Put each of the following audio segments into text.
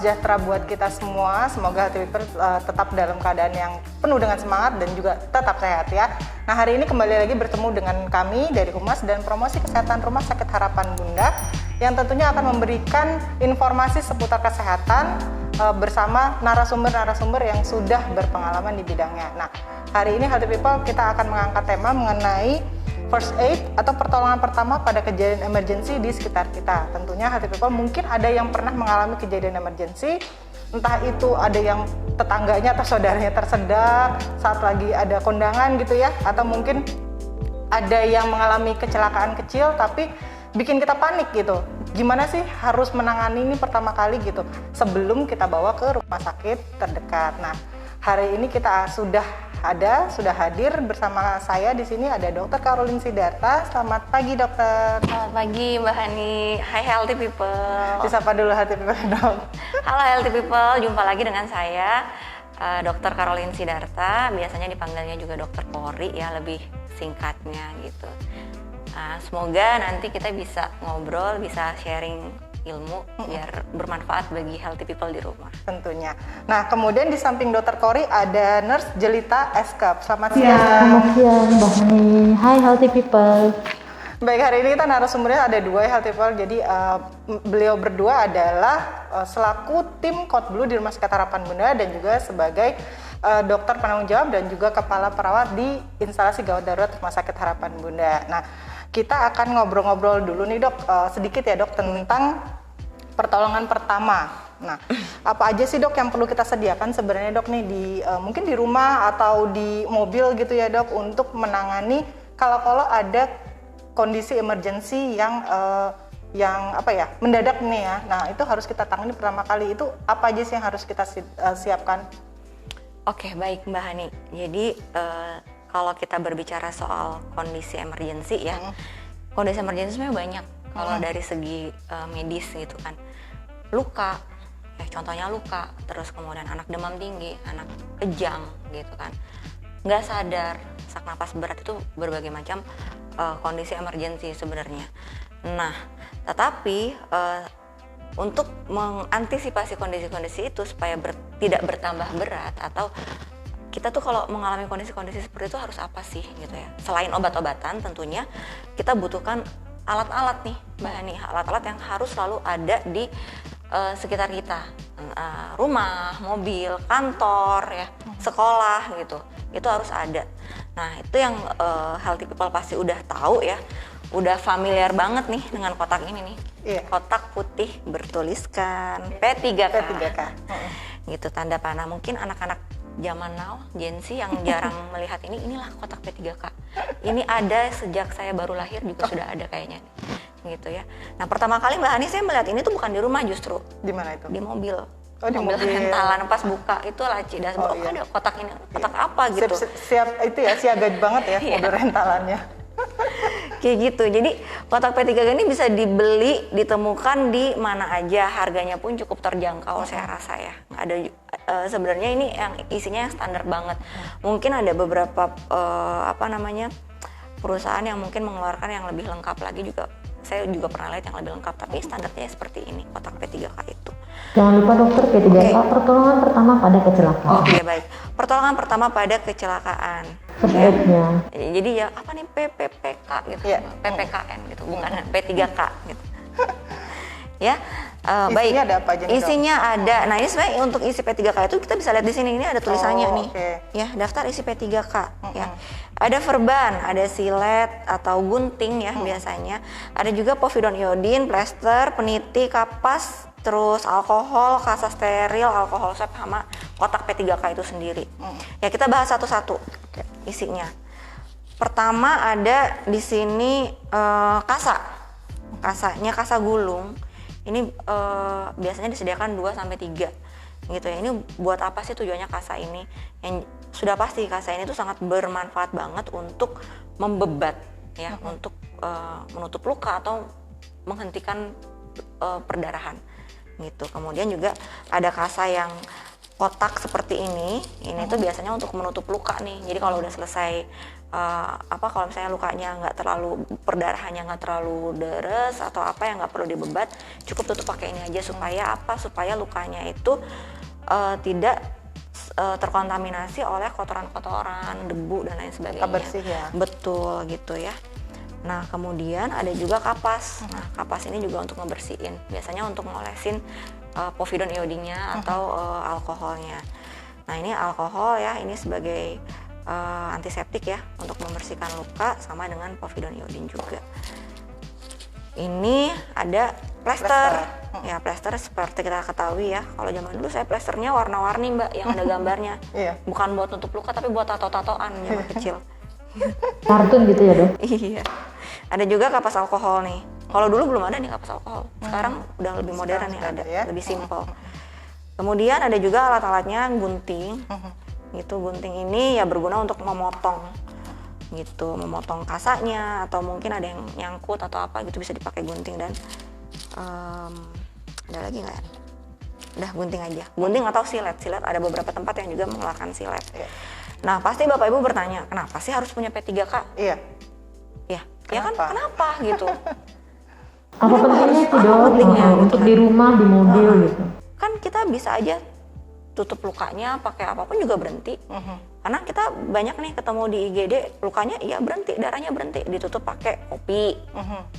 sejahtera buat kita semua. Semoga Healthy People tetap dalam keadaan yang penuh dengan semangat dan juga tetap sehat ya. Nah, hari ini kembali lagi bertemu dengan kami dari Humas dan Promosi Kesehatan Rumah Sakit Harapan Bunda yang tentunya akan memberikan informasi seputar kesehatan bersama narasumber-narasumber yang sudah berpengalaman di bidangnya. Nah, hari ini Healthy People kita akan mengangkat tema mengenai first aid atau pertolongan pertama pada kejadian emergensi di sekitar kita. Tentunya Healthy People mungkin ada yang pernah mengalami kejadian emergensi, entah itu ada yang tetangganya atau saudaranya tersedak saat lagi ada kondangan gitu ya, atau mungkin ada yang mengalami kecelakaan kecil tapi bikin kita panik gitu. Gimana sih harus menangani ini pertama kali gitu sebelum kita bawa ke rumah sakit terdekat. Nah, hari ini kita sudah hadir bersama saya di sini ada Dr. Caroline Sidarta. Selamat pagi, Dokter. Selamat pagi, Mbak Hani. Hai Healthy People. Disapa dulu Healthy People, Dok. Halo Healthy People, jumpa lagi dengan saya Dr. Caroline Sidarta. Biasanya dipanggilnya juga Dr. Kori ya, lebih singkatnya gitu. Semoga nanti kita bisa ngobrol, bisa sharing ilmu biar bermanfaat bagi healthy people di rumah. Tentunya. Nah, kemudian di samping Dr. Kori ada Nurse Jelita Eskap. Selamat siang. Selamat siang, Mbak Hani. Hai healthy people. Baik, hari ini kita narasumbernya ada dua healthy people. Jadi beliau berdua adalah selaku tim Code Blue di Rumah Sakit Harapan Bunda dan juga sebagai dokter penanggung jawab dan juga kepala perawat di instalasi gawat darurat Rumah Sakit Harapan Bunda. Nah, kita akan ngobrol-ngobrol dulu nih, Dok, sedikit ya, Dok, tentang pertolongan pertama. Nah, apa aja sih, Dok, yang perlu kita sediakan sebenarnya, Dok, nih di mungkin di rumah atau di mobil gitu ya, Dok, untuk menangani kalau ada kondisi emergency yang mendadak nih ya. Nah, itu harus kita tangani pertama kali. Itu apa aja sih yang harus kita siapkan? Oke, baik Mbak Hani. Jadi kalau kita berbicara soal kondisi emergency ya, kondisi emergency sebenarnya banyak. Kalau dari segi medis gitu kan, luka, ya contohnya luka, terus kemudian anak demam tinggi, anak kejang gitu kan, nggak sadar, sesak napas berat, itu berbagai macam kondisi emergency sebenarnya. Nah, tetapi untuk mengantisipasi kondisi-kondisi itu supaya tidak bertambah berat, atau kita tuh kalau mengalami kondisi-kondisi seperti itu harus apa sih gitu ya. Selain obat-obatan tentunya kita butuhkan alat-alat nih Mbak Hani, alat-alat yang harus selalu ada di sekitar kita, rumah, mobil, kantor ya, sekolah gitu, itu harus ada. Nah, itu yang healthy people pasti udah tahu ya, udah familiar banget nih dengan kotak ini nih. Iya. Kotak putih bertuliskan P3K. P3K. Gitu, tanda panah. Mungkin anak-anak zaman now, Gen Z yang jarang melihat ini, inilah kotak P3K. Ini ada sejak saya baru lahir juga sudah ada kayaknya nih. Gitu ya. Nah, pertama kali Mbak Hani saya melihat ini tuh bukan di rumah justru. Di mana itu? Di mobil. Oh, di mobil. Rentalan, pas buka itu laci dashboard, iya. ada kotak ini. Kotak apa gitu. Siap itu ya, siaga banget ya mobil rentalannya. Kayak gitu. Jadi kotak P3K ini bisa dibeli, ditemukan di mana aja, harganya pun cukup terjangkau saya rasa ya. Ada sebenarnya ini yang isinya yang standar banget. Mungkin ada beberapa perusahaan yang mungkin mengeluarkan yang lebih lengkap lagi juga. Saya juga pernah lihat yang lebih lengkap, tapi standarnya seperti ini, kotak P3K itu. Jangan lupa dokter, P3K, pertolongan pertama pada kecelakaan. Oke, baik. Pertolongan pertama pada kecelakaan. First aid-nya. Jadi ya apa nih PPPK gitu, Iya. PPKN gitu, bukan P3K gitu. Ya, baik. Isinya ada apa aja nih, Dok? Isinya ada. Nah, ini sebenarnya untuk isi P3K itu kita bisa lihat di sini, ini ada tulisannya nih. Okay. Ya, daftar isi P3K ya. Ada verban, ada silet atau gunting ya biasanya. Ada juga povidone iodin, plester, peniti, kapas, terus alkohol, kasa steril, alkohol swab, sama kotak P3K itu sendiri. Ya, kita bahas satu-satu isinya. Pertama ada di sini kasa. Kasanya kasa gulung. Ini biasanya disediakan 2-3 gitu ya. Ini buat apa sih tujuannya kasa ini? Yang sudah pasti kasa ini tuh sangat bermanfaat banget untuk membebat ya, untuk menutup luka atau menghentikan perdarahan gitu. Kemudian juga ada kasa yang kotak seperti ini tuh biasanya untuk menutup luka nih. Jadi kalau udah selesai kalau misalnya lukanya nggak terlalu, perdarahannya nggak terlalu deres atau apa yang nggak perlu dibebat, cukup tutup pakai ini aja supaya lukanya itu tidak terkontaminasi oleh kotoran-kotoran, debu dan lain sebagainya. Bersih ya. Betul gitu ya. Nah kemudian ada juga kapas. Nah kapas ini juga untuk ngebersihin, biasanya untuk ngolesin povidon iodinnya atau alkoholnya. Nah ini alkohol ya, ini sebagai antiseptik ya untuk membersihkan luka, sama dengan povidon iodin juga. Ini ada plester. Ya plester seperti kita ketahui ya, kalau zaman dulu saya plesternya warna-warni Mbak, yang ada gambarnya. Iya. Bukan buat nutup luka tapi buat tato-tatoan zaman kecil. Kartun gitu ya dok? Iya. Ada juga kapas alkohol nih. Kalau dulu belum ada nih kapas alkohol. Sekarang udah lebih modern nih, ada ya. lebih simple. Kemudian ada juga alat-alatnya, gunting. Gitu, gunting ini ya berguna untuk memotong gitu, memotong kasanya atau mungkin ada yang nyangkut atau apa gitu, bisa dipakai gunting. Dan ada lagi nggak ya? Udah gunting aja. Gunting atau silet. Silet ada beberapa tempat yang juga mengeluarkan silet. Iya. Nah pasti Bapak Ibu bertanya, kenapa sih harus punya P3K? Iya. Ya kan kenapa gitu? Apa pentingnya sih dok? pentingnya gitu Untuk kan? di rumah, di mobil gitu? Kan kita bisa aja tutup lukanya pakai apapun juga berhenti. Karena kita banyak nih ketemu di IGD, lukanya iya berhenti, darahnya berhenti, ditutup pakai kopi.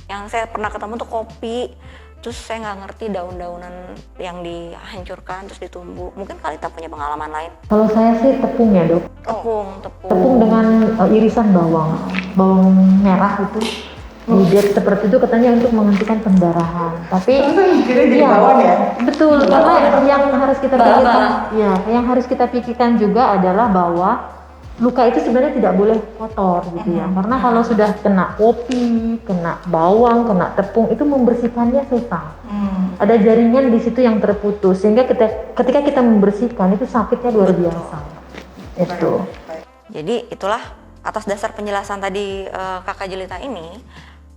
Yang saya pernah ketemu tuh kopi, terus saya nggak ngerti daun-daunan yang dihancurkan terus ditumbuk. Mungkin Kalita punya pengalaman lain. Kalau saya sih tepung ya dok. Tepung dengan irisan bawang merah itu dibuat seperti itu, katanya untuk menghentikan pendarahan. Tapi Jadi bawang ya? betul, karena yang harus kita pikirkan, ya, yang harus kita pikirkan juga adalah bahwa luka itu sebenarnya tidak boleh kotor gitu ya. Karena kalau sudah kena kopi, kena bawang, kena tepung, itu membersihkannya susah. Ada jaringan di situ yang terputus, sehingga ketika kita membersihkan itu sakitnya luar biasa. Itu. Jadi itulah atas dasar penjelasan tadi Kakak Jelita ini,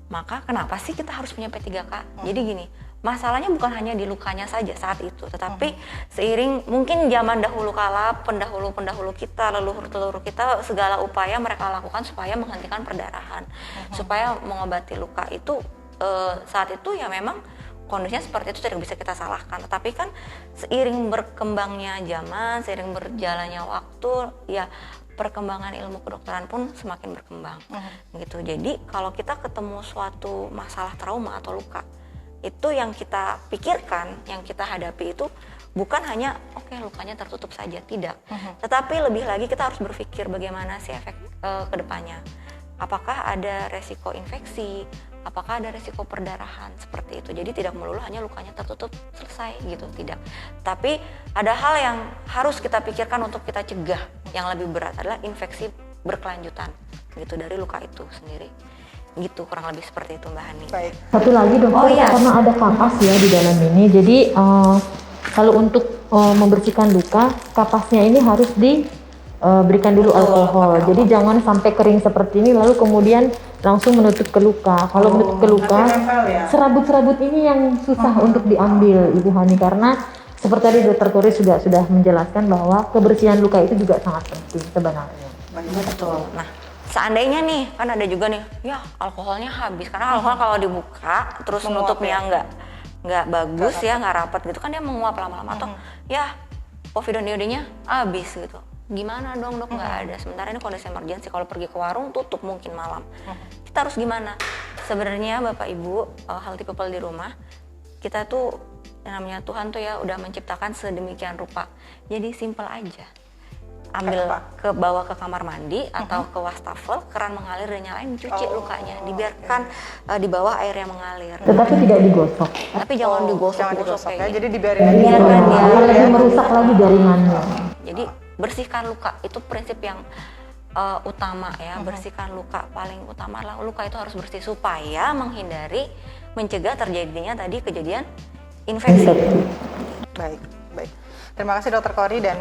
maka kenapa sih kita harus punya P3K? Jadi gini, masalahnya bukan hanya di lukanya saja saat itu, tetapi seiring mungkin zaman dahulu kala, pendahulu kita, leluhur-leluhur kita, segala upaya mereka lakukan supaya menghentikan perdarahan, supaya mengobati luka itu saat itu ya memang kondisinya seperti itu, tidak bisa kita salahkan. Tetapi kan seiring berkembangnya zaman, seiring berjalannya waktu, ya perkembangan ilmu kedokteran pun semakin berkembang gitu. Jadi kalau kita ketemu suatu masalah trauma atau luka, itu yang kita pikirkan, yang kita hadapi itu bukan hanya lukanya tertutup saja, tidak. Tetapi lebih lagi kita harus berpikir bagaimana sih efek kedepannya. Apakah ada resiko infeksi, apakah ada resiko perdarahan seperti itu. Jadi tidak melulu hanya lukanya tertutup selesai gitu, tidak. Tapi ada hal yang harus kita pikirkan untuk kita cegah. Yang lebih berat adalah infeksi berkelanjutan gitu dari luka itu sendiri. Gitu kurang lebih seperti itu Mbak Hani. Baik. Satu lagi dokter, karena ada kapas ya di dalam ini. Jadi kalau untuk membersihkan luka, kapasnya ini harus diberikan dulu alkohol. Jadi jangan sampai kering seperti ini lalu kemudian langsung menutup ke luka. Kalau menutup ke luka, serabut-serabut ini yang susah untuk diambil Ibu Hani, karena seperti tadi Dokter Kori sudah menjelaskan bahwa kebersihan luka itu juga sangat penting sebenarnya. Betul. Nah, seandainya nih kan ada juga nih, ya alkoholnya habis, karena alkohol kalau dibuka terus nutupnya nggak bagus ya, nggak rapat gitu kan, dia menguap lama-lama atau ya povidon iodinnya habis gitu. Gimana dong dok, nggak ada. Sementara ini kondisi emergensi, kalau pergi ke warung tutup mungkin malam. Kita harus gimana? Sebenarnya Bapak Ibu, healthy people di rumah, kita tuh yang namanya Tuhan tuh ya udah menciptakan sedemikian rupa. Jadi simple aja. Ambil bawa ke kamar mandi atau ke wastafel, keran mengalir dan nyalain, cuci lukanya, dibiarkan di bawah air yang mengalir. Tetapi tidak digosok. Tapi jangan digosok ya. kayak Jadi gitu. dibiarin Apalagi merusak lagi jaringannya. Jadi bersihkan luka itu prinsip yang utama ya. Bersihkan luka paling utama lah, luka itu harus bersih supaya menghindari, mencegah terjadinya tadi kejadian infeksi. Baik. Terima kasih Dokter Kori dan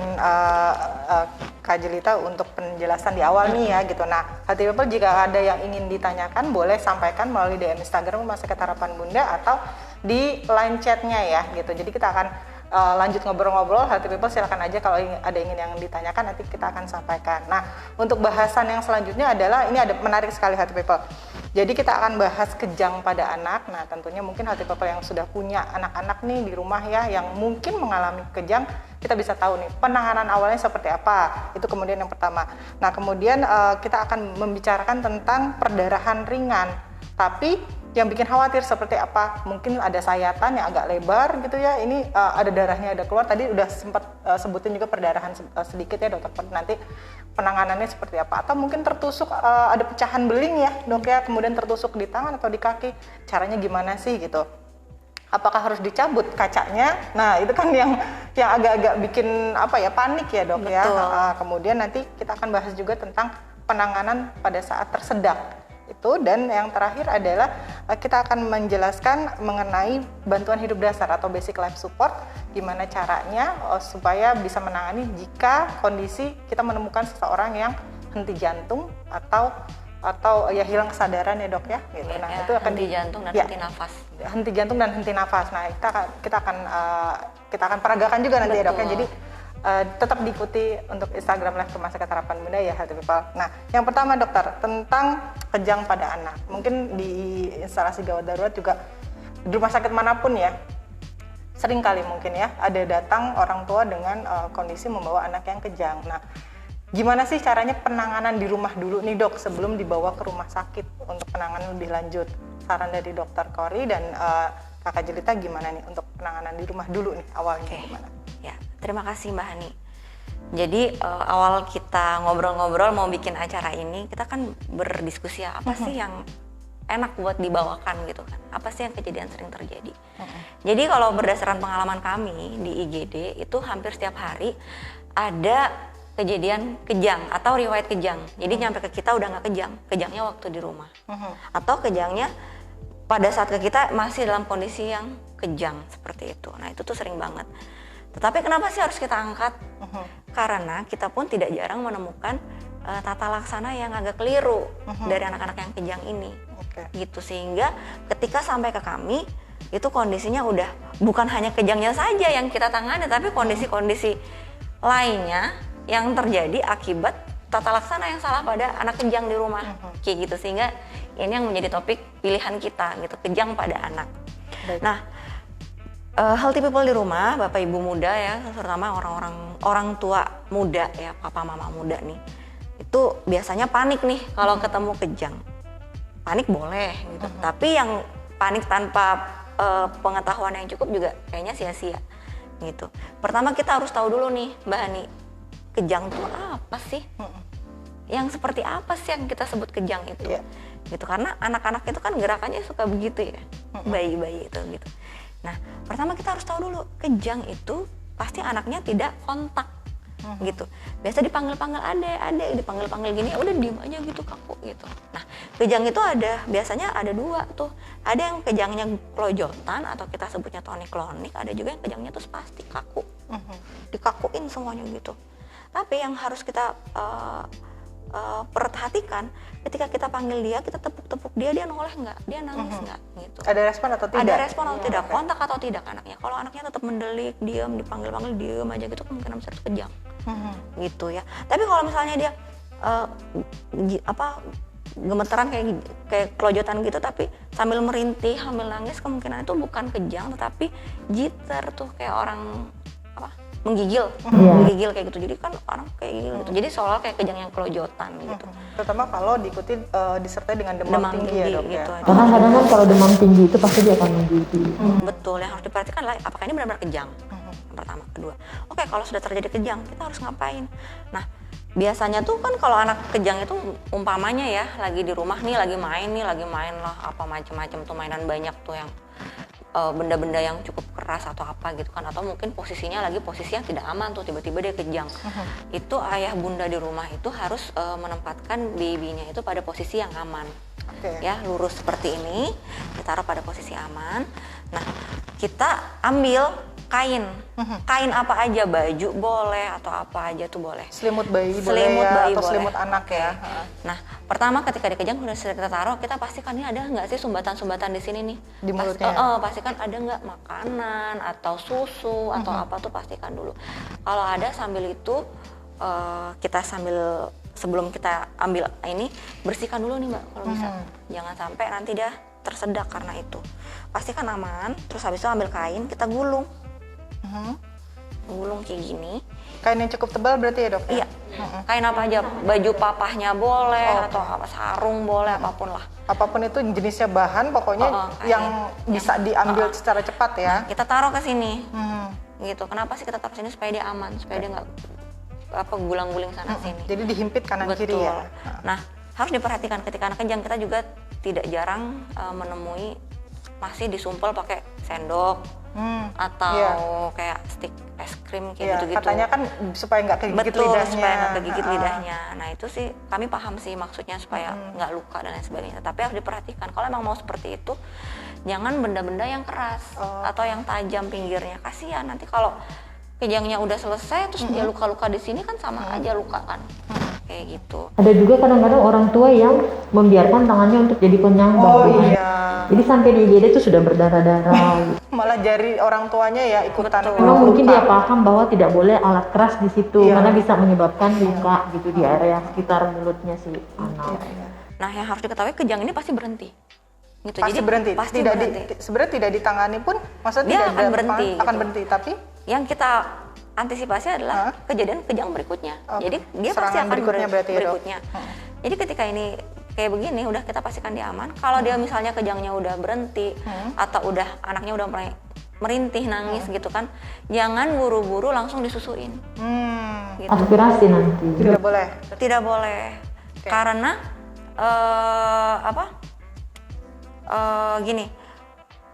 Kak Jelita untuk penjelasan di awal nih ya gitu. Nah, Healthy People jika ada yang ingin ditanyakan boleh sampaikan melalui DM Instagram Rumah Sakit Harapan Bunda atau di line chatnya ya gitu. Jadi kita akan lanjut ngobrol-ngobrol, Healthy People silakan aja kalau ada ingin yang ditanyakan nanti kita akan sampaikan. Nah, untuk bahasan yang selanjutnya adalah ini ada menarik sekali Healthy People. Jadi kita akan bahas kejang pada anak. Nah, tentunya mungkin Healthy People yang sudah punya anak-anak nih di rumah ya yang mungkin mengalami kejang, kita bisa tahu nih penanganan awalnya seperti apa. Itu kemudian yang pertama. Nah, kemudian kita akan membicarakan tentang perdarahan ringan. Tapi yang bikin khawatir seperti apa? Mungkin ada sayatan yang agak lebar gitu ya. Ini ada darahnya ada keluar. Tadi udah sempat sebutin juga perdarahan sedikit ya dokter. Nanti penanganannya seperti apa? Atau mungkin tertusuk ada pecahan beling ya dok ya. Kemudian tertusuk di tangan atau di kaki. Caranya gimana sih gitu? Apakah harus dicabut kacanya? Nah itu kan yang agak-agak bikin apa ya panik ya dok. Betul. Ya. Kemudian nanti kita akan bahas juga tentang penanganan pada saat tersedak. Itu dan yang terakhir adalah kita akan menjelaskan mengenai bantuan hidup dasar atau basic life support, gimana caranya supaya bisa menangani jika kondisi kita menemukan seseorang yang henti jantung atau ya hilang kesadaran ya dok ya gitu. Nah ya, itu akan henti jantung dan henti nafas. Henti jantung dan henti nafas. Nah kita akan peragakan juga nanti ya dok ya. Jadi tetap diikuti untuk Instagram Live Rumah Sakit Harapan Bunda ya Healthy People. Nah, yang pertama dokter tentang kejang pada anak. Mungkin di instalasi gawat darurat juga di rumah sakit manapun ya, sering kali mungkin ya ada datang orang tua dengan kondisi membawa anak yang kejang. Nah, gimana sih caranya penanganan di rumah dulu nih dok sebelum dibawa ke rumah sakit untuk penanganan lebih lanjut? Saran dari dokter Kori dan Kakak Jelita gimana nih untuk penanganan di rumah dulu nih awalnya gimana? Ya, terima kasih Mbak Hani. Jadi awal kita ngobrol-ngobrol mau bikin acara ini, kita kan berdiskusi ya, apa sih yang enak buat dibawakan gitu kan. Apa sih yang kejadian sering terjadi. Jadi kalau berdasarkan pengalaman kami di IGD, itu hampir setiap hari ada kejadian kejang atau riwayat kejang. Jadi nyampe ke kita udah nggak kejang, kejangnya waktu di rumah. Atau kejangnya pada saat ke kita masih dalam kondisi yang kejang seperti itu. Nah itu tuh sering banget. Tetapi kenapa sih harus kita angkat? Karena kita pun tidak jarang menemukan tata laksana yang agak keliru dari anak-anak yang kejang ini. Gitu sehingga ketika sampai ke kami itu kondisinya udah bukan hanya kejangnya saja yang kita tangani, tapi kondisi-kondisi lainnya yang terjadi akibat tata laksana yang salah pada anak kejang di rumah. Kayak gitu sehingga ini yang menjadi topik pilihan kita gitu, kejang pada anak. Nah, Healthy People di rumah, Bapak Ibu muda ya, terutama orang tua muda ya, papa mama muda nih, itu biasanya panik nih kalau ketemu kejang. Panik boleh gitu, tapi yang panik tanpa pengetahuan yang cukup juga kayaknya sia-sia gitu. Pertama kita harus tahu dulu nih Mbak Hani, kejang itu apa sih? Yang seperti apa sih yang kita sebut kejang itu? Gitu, karena anak-anak itu kan gerakannya suka begitu ya, bayi-bayi itu gitu. Nah, pertama kita harus tahu dulu, kejang itu pasti anaknya tidak kontak gitu. Biasa dipanggil-panggil adek, dipanggil-panggil gini, ya udah diem aja gitu, kaku gitu. Nah, kejang itu biasanya ada dua tuh. Ada yang kejangnya kelojotan atau kita sebutnya tonik-klonik, ada juga yang kejangnya tuh pasti kaku. Dikakuin semuanya gitu. Tapi yang harus kita perhatikan ketika kita panggil dia, kita tepuk-tepuk dia noleh nggak, dia nangis nggak gitu. Ada respon atau tidak? Ada respon atau tidak, kontak atau tidak anaknya. Kalau anaknya tetap mendelik, diam, dipanggil-panggil diam aja gitu, kemungkinan besar itu kejang. Gitu ya. Tapi kalau misalnya dia gemeteran kayak kelojotan gitu tapi sambil merintih, sambil nangis, kemungkinan itu bukan kejang tetapi jitter tuh, kayak orang menggigil kayak gitu. Jadi kan orang kayak gitu. Jadi seolah kayak kejang yang kelojotan gitu. Terutama kalau diikuti disertai dengan demam tinggi ya dok gitu. ya. Karena kadang kan kalau demam tinggi itu pasti dia akan menggigil. Betul, yang harus diperhatikan adalah apakah ini benar-benar kejang. Yang pertama, kedua. Oke, kalau sudah terjadi kejang, kita harus ngapain? Nah, biasanya tuh kan kalau anak kejang itu umpamanya ya lagi di rumah nih, lagi main lah apa macam-macam tuh, mainan banyak tuh yang benda-benda yang cukup keras atau apa gitu kan, atau mungkin posisinya lagi posisi yang tidak aman tuh, tiba-tiba dia kejang. Itu ayah bunda di rumah itu harus menempatkan babynya itu pada posisi yang aman. Ya, lurus seperti ini, ditaruh pada posisi aman. Nah, kita ambil kain apa aja, baju boleh atau apa aja tuh boleh. Selimut bayi boleh Selimut ya, bayi atau boleh. selimut anak ya. Nah, pertama ketika dikejang udah kita taruh, kita pastikan ini ada nggak sih sumbatan-sumbatan di sini nih Di mulutnya. pastikan ada nggak makanan atau susu atau apa tuh pastikan dulu. Kalau ada, sambil itu kita sebelum kita ambil ini, bersihkan dulu nih Mbak kalau bisa. Jangan sampai nanti dia tersedak karena itu. Pastikan aman, terus habis itu ambil kain, kita gulung. Gulung kayak gini. Kain yang cukup tebal berarti ya dok? Ya? Iya, kain apa aja, baju papahnya boleh atau apa, sarung boleh, apapun lah. Apapun itu jenisnya bahan, pokoknya yang bisa diambil secara cepat ya. Kita taruh ke sini, gitu. Kenapa sih kita taruh sini? Supaya dia aman, supaya dia nggak gulang-guling sana sini. Jadi dihimpit kanan Betul. kiri ya. Nah, harus diperhatikan ketika anak kejang, kita juga tidak jarang menemui masih disumpel pakai sendok atau kayak stick es krim kayak gitu-gitu. Katanya kan supaya nggak kegigit Betul, lidahnya. supaya nggak kegigit lidahnya. Nah itu sih kami paham sih maksudnya supaya nggak luka dan lain sebagainya. Tapi harus diperhatikan kalau emang mau seperti itu, jangan benda-benda yang keras atau yang tajam pinggirnya. Kasihan nanti kalau kejangnya udah selesai terus dia luka-luka di sini kan sama aja luka kan. Kayak gitu. Ada juga kadang-kadang orang tua yang membiarkan tangannya untuk jadi penyambang. Jadi sampai di IGD itu sudah berdarah-darah. Malah jari orang tuanya ya ikutan. Memang mungkin dia paham bahwa tidak boleh alat keras di situ karena bisa menyebabkan luka gitu di area sekitar mulutnya si anak. Nah yang harus diketahui kejang ini pasti berhenti. Gitu. Pasti Jadi berhenti. Pasti tidak berhenti. Sebenarnya tidak ditangani pun, maksudnya Dia tidak akan berhenti, akan gitu. berhenti. Tapi yang kita antisipasi adalah kejadian kejang berikutnya. Jadi dia pasti serangan akan berikutnya berarti ya, Dok? berikutnya. Jadi ketika ini kayak begini udah kita pastikan dia aman. Kalau dia misalnya kejangnya udah berhenti atau udah anaknya udah mulai merintih nangis gitu kan, jangan buru-buru langsung disusuin. Gitu. Aspirasi nanti. tidak boleh. Tidak boleh. Karena gini.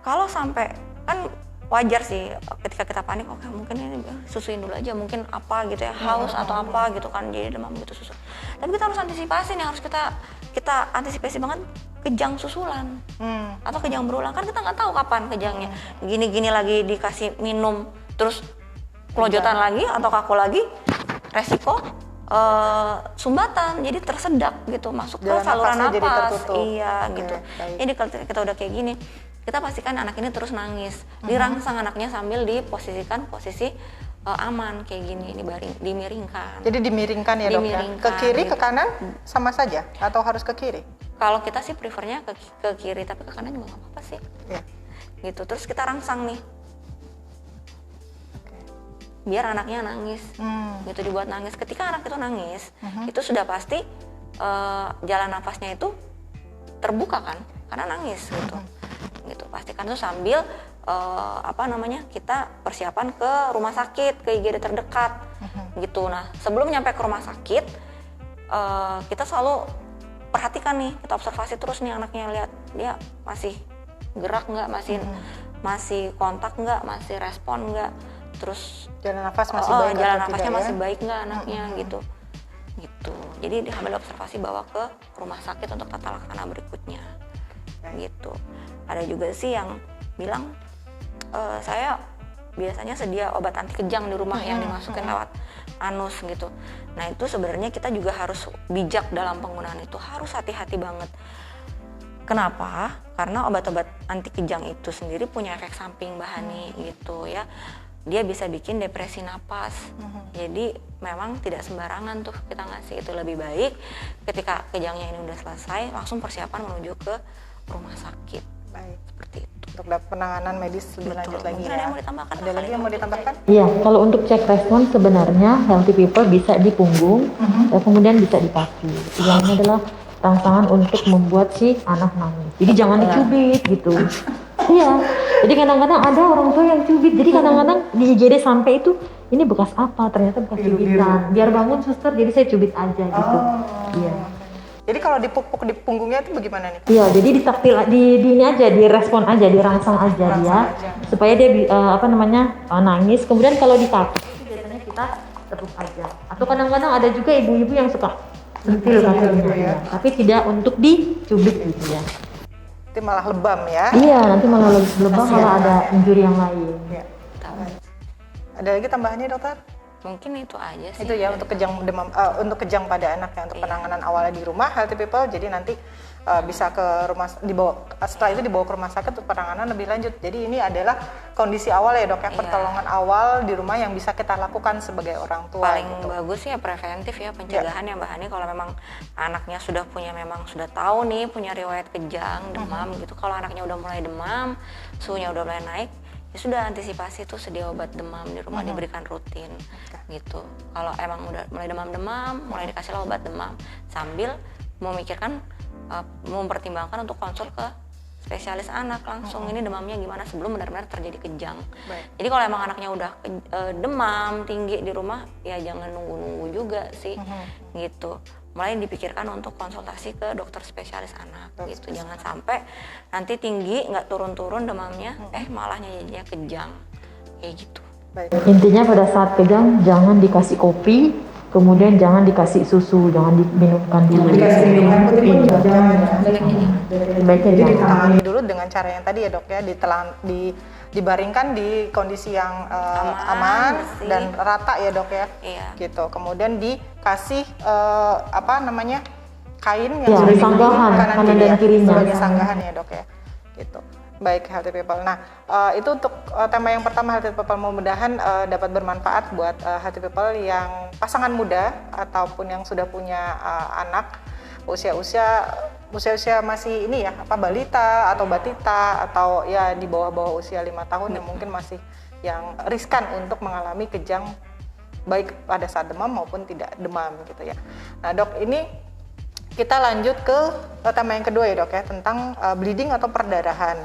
Kalau sampai kan wajar sih ketika kita panik, oke mungkin ini susuin dulu aja, mungkin apa gitu ya, haus atau apa gitu kan, jadi demam gitu susu. Tapi kita harus antisipasi nih, harus kita antisipasi banget kejang susulan atau kejang berulang, kan kita nggak tahu kapan kejangnya. Gini-gini lagi dikasih minum terus kelojotan lagi atau kaku lagi, resiko sumbatan, jadi tersedak gitu, masuk ke saluran napas. Iya gitu. Jadi kalau kita udah kayak gini, kita pastikan anak ini terus nangis, dirangsang anaknya sambil diposisikan posisi aman kayak gini, dimiringkan. Jadi dimiringkan ya dok ya? Ke kiri, ke kanan sama saja atau harus ke kiri? Kalau kita sih prefernya ke kiri, tapi ke kanan juga nggak apa-apa sih. Ya. Gitu, terus kita rangsang nih, biar anaknya nangis. Gitu, dibuat nangis. Ketika anak itu nangis, itu sudah pasti jalan nafasnya itu terbuka kan, karena nangis gitu. Gitu, pastikan tuh sambil kita persiapan ke rumah sakit, ke IGD terdekat. Gitu. Nah, sebelum nyampe ke rumah sakit, kita selalu perhatikan nih, kita observasi terus nih anaknya, lihat dia masih gerak nggak, masih kontak nggak, masih respon nggak, terus jalan nafas masih baik, jalan nafasnya masih baik nggak anaknya gitu. Jadi diambil observasi, bawa ke rumah sakit untuk tata laksana berikutnya. Gitu. Ada juga sih yang bilang, saya biasanya sedia obat anti kejang di rumah yang dimasukin lewat anus gitu. Nah itu sebenarnya kita juga harus bijak dalam penggunaan itu, harus hati-hati banget. Kenapa? Karena obat-obat anti kejang itu sendiri punya efek samping bahani gitu ya. Dia bisa bikin depresi napas. Jadi memang tidak sembarangan tuh kita ngasih, itu lebih baik ketika kejangnya ini udah selesai langsung persiapan menuju ke rumah sakit. Baik. Seperti itu. Untuk penanganan medis lebih lanjut lagi Mungkin ya. ada yang mau ditambahkan? Ada lagi yang mau ditambahkan? Iya, kalau untuk cek respon sebenarnya healthy people bisa di punggung, kemudian bisa di kaki. Tujuannya adalah rangsangan untuk membuat si anak nangis. Jadi jangan dicubit gitu. Iya. Jadi kadang-kadang ada orang tua yang cubit. Jadi kadang-kadang di IGD sampai itu ini bekas apa? Ternyata bekas cubitan. Biar bangun suster, jadi saya cubit aja gitu. Iya. Jadi kalau dipupuk di punggungnya itu bagaimana nih? Iya, jadi ditaktil di ini aja, direspon aja, dirangsang aja dia supaya dia nangis. Kemudian kalau di kaki itu biasanya kita tepuk aja. Atau kadang-kadang ada juga ibu-ibu yang suka sentil kakinya ya. Tapi tidak untuk dicubit gitu ya. Itu malah lebam ya? Iya, nanti malah lebam, malah ada injuri yang lain. Ya. Ada lagi tambahannya dokter? Mungkin itu aja sih. Itu ya untuk kejang demam, untuk kejang pada anak ya, untuk penanganan awalnya di rumah healthy people. Jadi nanti bisa ke rumah, setelah itu dibawa ke rumah sakit untuk penanganan lebih lanjut. Jadi ini adalah kondisi awal ya dok ya, pertolongan awal di rumah yang bisa kita lakukan sebagai orang tua. Paling gitu. bagus ya preventif ya, pencegahan ya Mbak Hani. Kalau memang anaknya sudah tahu nih punya riwayat kejang, demam gitu. Kalau anaknya udah mulai demam, suhunya udah mulai naik, ya sudah antisipasi tuh sedia obat demam di rumah diberikan rutin gitu. Kalau emang udah mulai demam-demam, mulai dikasih obat demam sambil memikirkan mempertimbangkan untuk konsul ke spesialis anak langsung, ini demamnya gimana sebelum benar-benar terjadi kejang. Jadi kalau emang anaknya udah demam tinggi di rumah ya jangan nunggu-nunggu juga sih gitu. Mulai dipikirkan untuk konsultasi ke dokter spesialis anak gitu. Jangan sampai nanti tinggi nggak turun-turun demamnya malah jadinya kejang kayak gitu. Intinya pada saat kejang jangan dikasih kopi, kemudian jangan dikasih susu, jangan diminumkan dulu. Jadi ditangani dulu dengan cara yang tadi ya dok ya, dibaringkan di kondisi yang aman dan rata ya dok ya. Gitu. Kemudian dikasih kain yang sudah sanggahan kanan dan kirinya sebagai sanggahan ya dok ya. Gitu. Baik healthy people. Nah itu untuk tema yang pertama healthy people, mudah-mudahan dapat bermanfaat buat healthy people yang pasangan muda ataupun yang sudah punya anak usia masih ini ya balita atau batita atau ya di bawah usia 5 tahun yang mungkin masih yang riskan untuk mengalami kejang baik pada saat demam maupun tidak demam gitu ya. Nah dok, ini kita lanjut ke tema yang kedua ya dok ya, tentang bleeding atau perdarahan.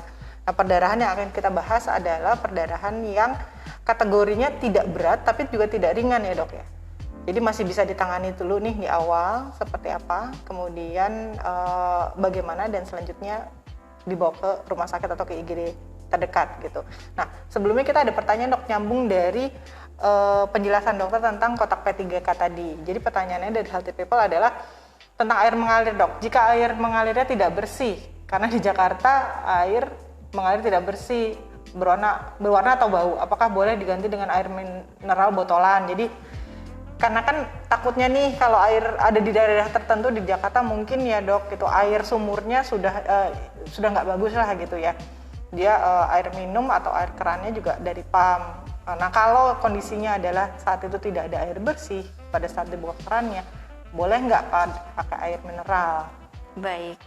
Nah, perdarahan yang akan kita bahas adalah perdarahan yang kategorinya tidak berat tapi juga tidak ringan ya dok ya. Jadi masih bisa ditangani dulu nih di awal seperti apa, kemudian bagaimana dan selanjutnya dibawa ke rumah sakit atau ke IGD terdekat gitu. Nah sebelumnya kita ada pertanyaan dok, nyambung dari penjelasan dokter tentang kotak P3K tadi. Jadi pertanyaannya dari healthy people adalah tentang air mengalir dok. Jika air mengalirnya tidak bersih, karena di Jakarta air mengalir tidak bersih, berwarna atau bau, apakah boleh diganti dengan air mineral botolan? Jadi karena kan takutnya nih kalau air ada di daerah tertentu di Jakarta mungkin ya dok, itu air sumurnya sudah nggak bagus lah gitu ya. Dia air minum atau air kerannya juga dari PAM. Nah kalau kondisinya adalah saat itu tidak ada air bersih pada saat dibuka kerannya, boleh nggak pakai air mineral? Baik,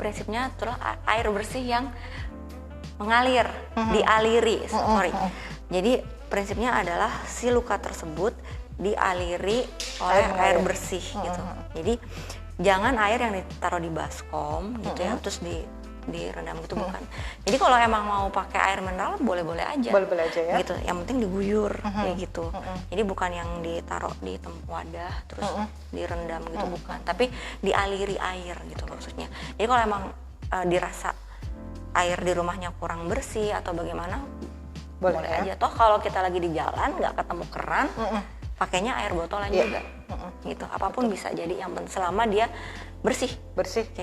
prinsipnya adalah air bersih yang mengalir, dialiri, Jadi prinsipnya adalah si luka tersebut dialiri oleh air bersih gitu. Jadi jangan air yang ditaruh di baskom gitu ya, terus direndam gitu, bukan. Jadi kalau emang mau pakai air mineral boleh-boleh aja. Boleh-boleh aja ya. Gitu. Yang penting diguyur kayak gitu. Jadi bukan yang ditaruh di wadah terus direndam gitu, bukan. Tapi dialiri air gitu maksudnya. Jadi kalau emang dirasa air di rumahnya kurang bersih atau bagaimana, boleh aja. Toh kalau kita lagi di jalan nggak ketemu keran, pakainya air botolan juga. Gitu. Apapun bisa jadi, yang penting selama dia bersih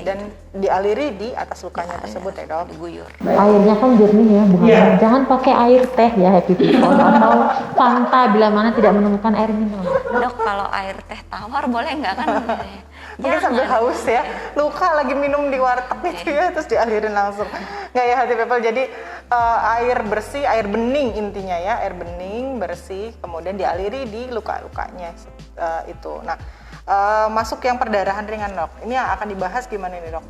dan gitu. Dialiri di atas lukanya tersebut ya dok. Diguyur. Airnya kan jernih ya, bukan? Jangan pakai air teh ya happy people atau Fanta bila mana tidak menemukan air minum. Dok, kalau air teh tawar boleh nggak kan? Mungkin sambil haus ya, luka lagi minum di warteg gitu ya, terus dialirin langsung. Nggak ya healthy people, jadi air bersih, air bening intinya ya, air bening bersih, kemudian dialiri di luka-lukanya itu. Nah, masuk yang perdarahan ringan dok, ini yang akan dibahas gimana nih dok,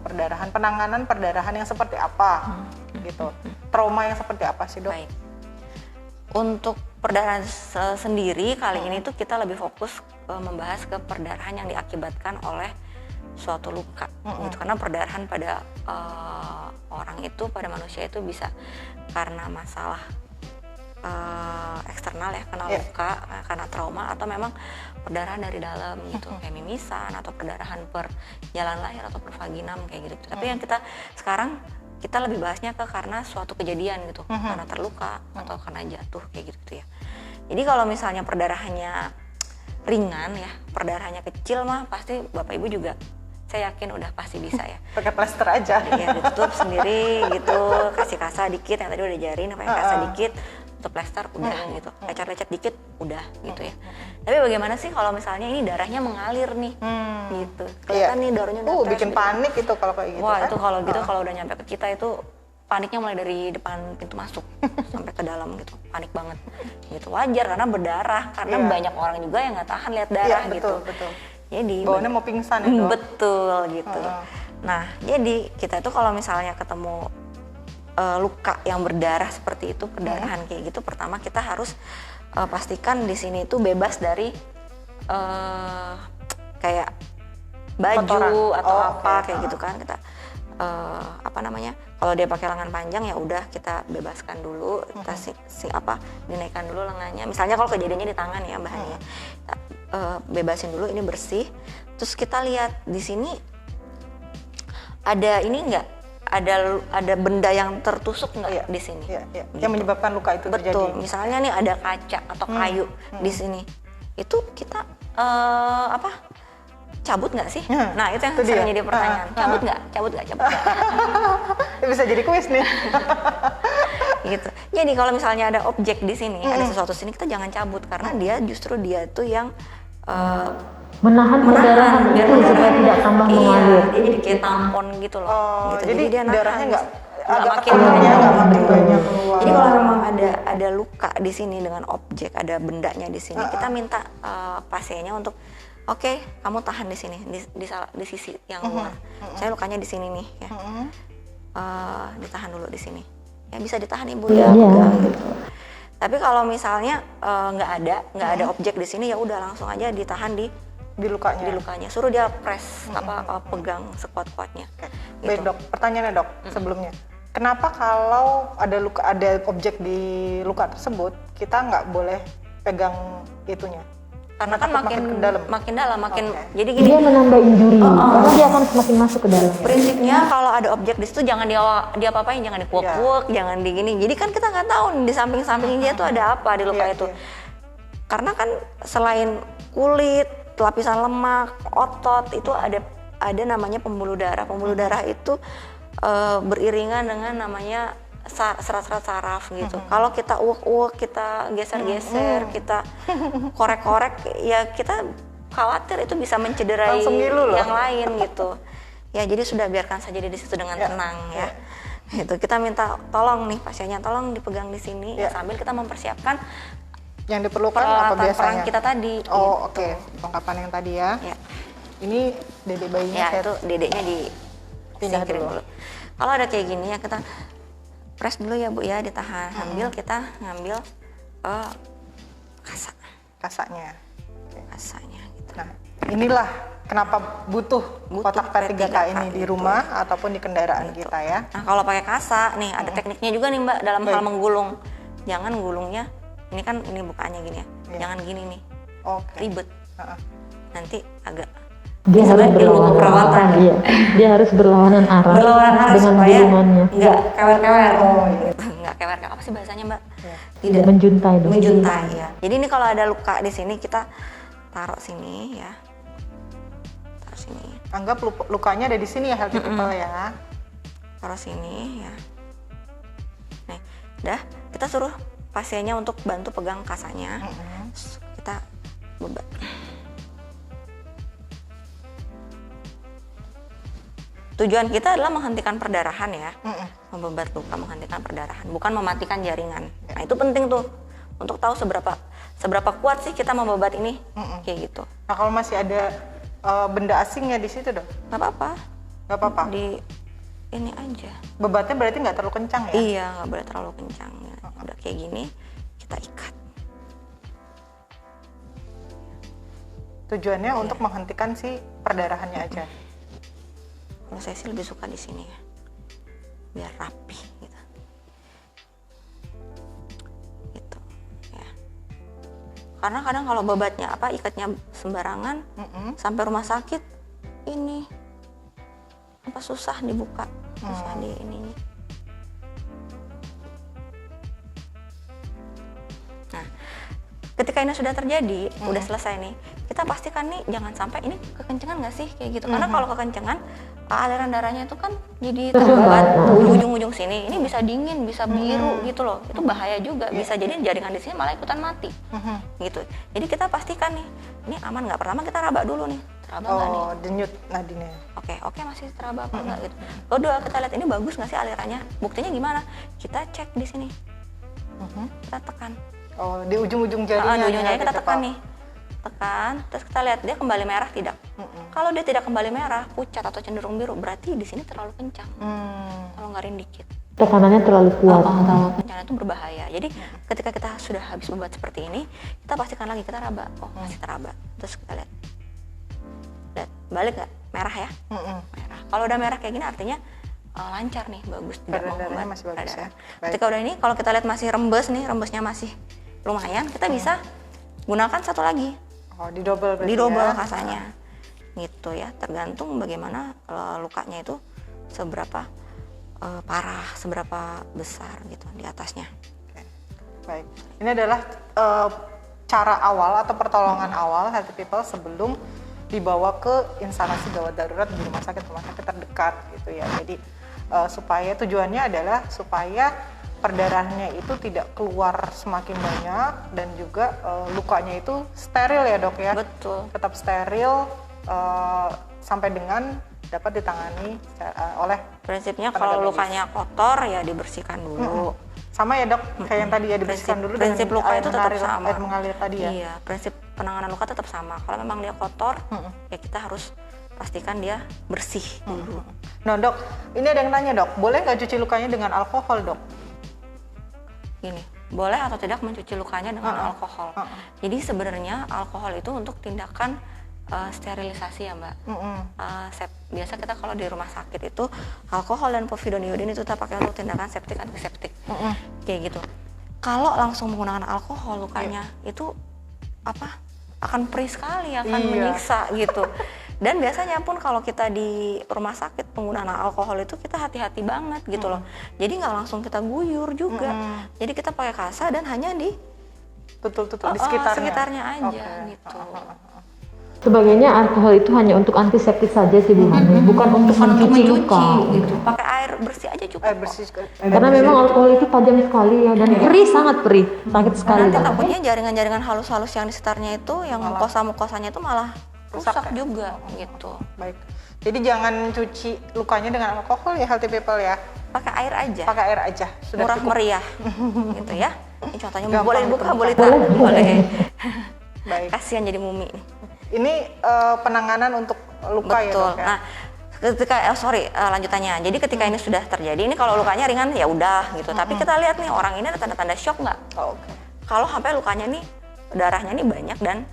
penanganan perdarahan yang seperti apa gitu, trauma yang seperti apa sih dok? Baik. Untuk perdarahan sendiri kali ini tuh kita lebih fokus membahas ke perdarahan yang diakibatkan oleh suatu luka gitu, karena perdarahan pada orang itu, pada manusia itu bisa karena masalah eksternal ya, kena luka, karena trauma, atau memang perdarahan dari dalam gitu, kayak mimisan atau perdarahan per jalan lahir atau per vaginam kayak gitu. Tapi yang sekarang kita lebih bahasnya karena suatu kejadian gitu, karena terluka atau karena jatuh kayak gitu ya. Jadi kalau misalnya perdarahannya ringan ya, perdarahannya kecil mah pasti Bapak Ibu juga saya yakin udah pasti bisa ya. Pakai plester aja. Iya, ditutup sendiri gitu, kasih kasa dikit, yang tadi udah diajarin apa yang kasa dikit, tutup plester udah gitu, lecet-lecet dikit udah gitu ya. Tapi bagaimana sih kalau misalnya ini darahnya mengalir nih gitu, kelihatan nih darahnya udah fresh bikin gitu. panik itu kalau kayak gitu. Wah kan? itu kalau gitu kalau udah nyampe ke kita itu paniknya mulai dari depan pintu masuk sampai ke dalam gitu, panik banget gitu. Wajar karena berdarah, karena banyak orang juga yang nggak tahan lihat darah gitu. Betul. Jadi Bawaannya mau pingsan ya Dok? betul gitu. Nah jadi kita tuh kalau misalnya ketemu luka yang berdarah seperti itu, perdarahan kayak gitu, pertama kita harus pastikan di sini itu bebas dari kayak baju kotoran. atau apa kayak gitu kan. Kita apa namanya, kalau dia pakai lengan panjang ya udah kita bebaskan dulu, kita dinaikkan dulu lengannya. Misalnya kalau kejadiannya di tangan ya bahannya, kita, bebasin dulu, ini bersih. Terus kita lihat di sini ada ini enggak, ada benda yang tertusuk nggak di sini? Iya. Yang menyebabkan luka itu terjadi. Betul. Misalnya nih ada kaca atau kayu di sini, itu kita cabut nggak sih? Nah itu yang sering jadi pertanyaan. Cabut nggak? Bisa jadi kuis nih. Gitu. Jadi kalau misalnya ada objek di sini, ada sesuatu sini, kita jangan cabut karena dia justru dia itu yang Menahan perdarahan biar itu supaya tidak tambah mengalir. Dia jadi kayak tampon gitu loh. Gitu. Jadi dia nahan. darahnya nggak makin nggak makin banyak keluar. Jadi kalau memang ada luka di sini dengan objek, ada bendanya di sini, kita minta pasiennya untuk oke, kamu tahan di sini, di sisi yang luar. Saya lukanya di sini nih ya. Ditahan dulu di sini. Ya bisa ditahan Ibu ya. Gitu. Tapi kalau misalnya nggak ada objek di sini, ya udah langsung aja ditahan di lukanya. Suruh dia press pegang sekuat-kuatnya. Baik Gitu. Dok, pertanyaannya Dok sebelumnya. Kenapa kalau ada objek di luka tersebut, kita nggak boleh pegang itunya? Karena kan makin dalam, jadi gini. Dia menambah injuri, karena dia akan semakin masuk ke dalam. Prinsipnya kalau ada objek di situ jangan dia apa-apain, jangan dikuak-kuak, jangan digini. Jadi kan kita nggak tahu di samping-samping dia tuh ada apa di luka itu. Karena kan selain kulit, lapisan lemak, otot itu ada namanya pembuluh darah. Pembuluh darah itu beriringan dengan namanya serat-serat saraf gitu. Kalau kita uek-uek, kita geser-geser, kita korek-korek, ya kita khawatir itu bisa mencederai yang lain gitu. Ya jadi sudah biarkan saja dia di situ dengan tenang ya. Itu kita minta tolong nih pasiennya, tolong dipegang di sini ya, sambil kita mempersiapkan yang diperlukan apa biasanya? Perang kita tadi. Oh gitu. oke, perlengkapan yang tadi ya. Ini dedek bayinya ya saya itu dedeknya pindah singkirin dulu. Kalau ada kayak gini ya kita press dulu ya Bu ya, ditahan sambil kita ngambil kasanya. Kasanya gitu. Nah, inilah kenapa butuh kotak P3K ini di rumah ataupun di kendaraan kita ya. Nah, kalau pakai kasa nih ada tekniknya juga nih Mbak dalam hal menggulung. Jangan gulungnya ini kan ini bukannya gini ya. Jangan gini nih. Ribet. Nanti agak dia harus berlawanan arah. Dia harus berlawanan arah dengan gulungannya. Enggak kewer-kewer. Gitu. Enggak kewer-kewer. Apa sih bahasanya, Mbak? Tidak menjuntai dong. Menjuntai ya. Jadi ini kalau ada luka di sini kita taruh sini ya. Taruh sini. Anggap lukanya ada di sini ya, healthy people ya. Taruh sini ya. Nih, udah kita suruh pasiennya untuk bantu pegang kasanya. Kita bebat. Tujuan kita adalah menghentikan perdarahan ya, membebat luka, menghentikan perdarahan, bukan mematikan jaringan. Nah itu penting tuh untuk tahu seberapa kuat sih kita membebat ini, kayak gitu. Nah kalau masih ada benda asingnya di situ Dok? Nggak apa-apa. Di ini aja. Bebatnya berarti nggak terlalu kencang ya? Iya, nggak boleh terlalu kencang. Udah kayak gini kita ikat. Tujuannya untuk menghentikan si perdarahannya aja. Kalau saya sih lebih suka di sini ya, biar rapi gitu. Gitu ya. Karena kadang kalau bebatnya ikatnya sembarangan, sampai rumah sakit ini susah dibuka, susah di ininya. Nah, ketika ini sudah terjadi, udah selesai nih, kita pastikan nih jangan sampai ini kekencengan nggak sih kayak gitu. Karena kalau kekencengan aliran darahnya itu kan jadi terhambat di ujung-ujung sini. Ini bisa dingin, bisa biru gitu loh. Itu bahaya juga. Bisa jadi jaringan di sini malah ikutan mati. Gitu. Jadi kita pastikan nih, ini aman nggak? Pertama kita raba dulu nih. Teraba nggak nih? Denyut nadinya. Oke masih teraba apa enggak gitu. Kedua kita lihat ini bagus nggak sih alirannya? Buktinya gimana? Kita cek di sini. Kita tekan. Oh, di ujung-ujung jarinya. Di ujung jari kita tekan nih. Tekan, terus kita lihat dia kembali merah tidak. Kalau dia tidak kembali merah, pucat atau cenderung biru, berarti di sini terlalu kencang. Kalau ngarin dikit. Tekanannya terlalu kuat. Kencang itu berbahaya. Jadi ketika kita sudah habis membuat seperti ini, kita pastikan lagi kita raba. Oh, masih teraba. Terus kita lihat. Lihat, balik nggak? Merah ya? Merah. Kalau udah merah kayak gini artinya lancar nih, bagus, tidak menghambat. Masih bagus ya. Ketika udah ini, kalau kita lihat masih rembes nih, rembesnya masih lumayan, kita bisa gunakan satu lagi. Oh, di double berarti. Di double ya? kasanya. Gitu ya, tergantung bagaimana lukanya itu seberapa parah, seberapa besar gitu di atasnya. Oke. Baik. Ini adalah cara awal atau pertolongan awal Healthy People sebelum dibawa ke instansi gawat darurat di rumah sakit terdekat gitu ya. Jadi supaya tujuannya adalah supaya perdarahannya itu tidak keluar semakin banyak dan juga lukanya itu steril ya dok ya. Betul. Tetap steril sampai dengan dapat ditangani oleh Prinsipnya tenaga kalau medis. lukanya kotor ya dibersihkan dulu. Sama ya dok, kayak yang tadi ya dibersihkan dulu Prinsip dengan luka air itu tetap mengalir, sama. air mengalir tadi ya. Iya, prinsip penanganan luka tetap sama. Kalau memang dia kotor, ya kita harus pastikan dia bersih dulu. Nah dok, ini ada yang tanya dok, boleh nggak cuci lukanya dengan alkohol dok? Gini, boleh atau tidak mencuci lukanya dengan alkohol. Jadi sebenarnya alkohol itu untuk tindakan sterilisasi ya mbak. Biasa kita kalau di rumah sakit itu alkohol dan povidone itu kita pakai untuk tindakan septik antiseptik, kayak gitu. Kalau langsung menggunakan alkohol lukanya itu akan perih sekali, akan menyiksa gitu. Dan biasanya pun kalau kita di rumah sakit penggunaan alkohol itu kita hati-hati banget gitu loh. Jadi nggak langsung kita guyur juga. Jadi kita pakai kasa dan hanya di di sekitarnya aja gitu. Sebagainya alkohol itu hanya untuk antiseptik saja sih Bu Hani, bukan untuk mencuci luka. Gitu. Pakai air bersih aja cukup. Air bersih. Karena memang alkohol itu tajam sekali ya dan perih, sangat perih, sakit sekali. Nanti takutnya jaringan-jaringan halus-halus yang di sekitarnya itu, yang mukosa-mukosanya itu malah rusak juga gitu. Baik. Jadi jangan cuci lukanya dengan alkohol ya Healthy People ya. Pakai air aja. Pakai air aja. Sudah murah cukup. meriah. Gitu ya. Ini contohnya Gampang boleh dibuka, boleh Boleh. tahan, boleh. Baik. Kasihan jadi mumi. Ini penanganan untuk luka ya Betul. dok ya. Nah, ketika lanjutannya. Jadi ketika ini sudah terjadi, ini kalau lukanya ringan ya udah gitu. Tapi kita lihat nih orang ini ada tanda-tanda shock nggak? Oke. Kalau sampai lukanya nih darahnya nih banyak dan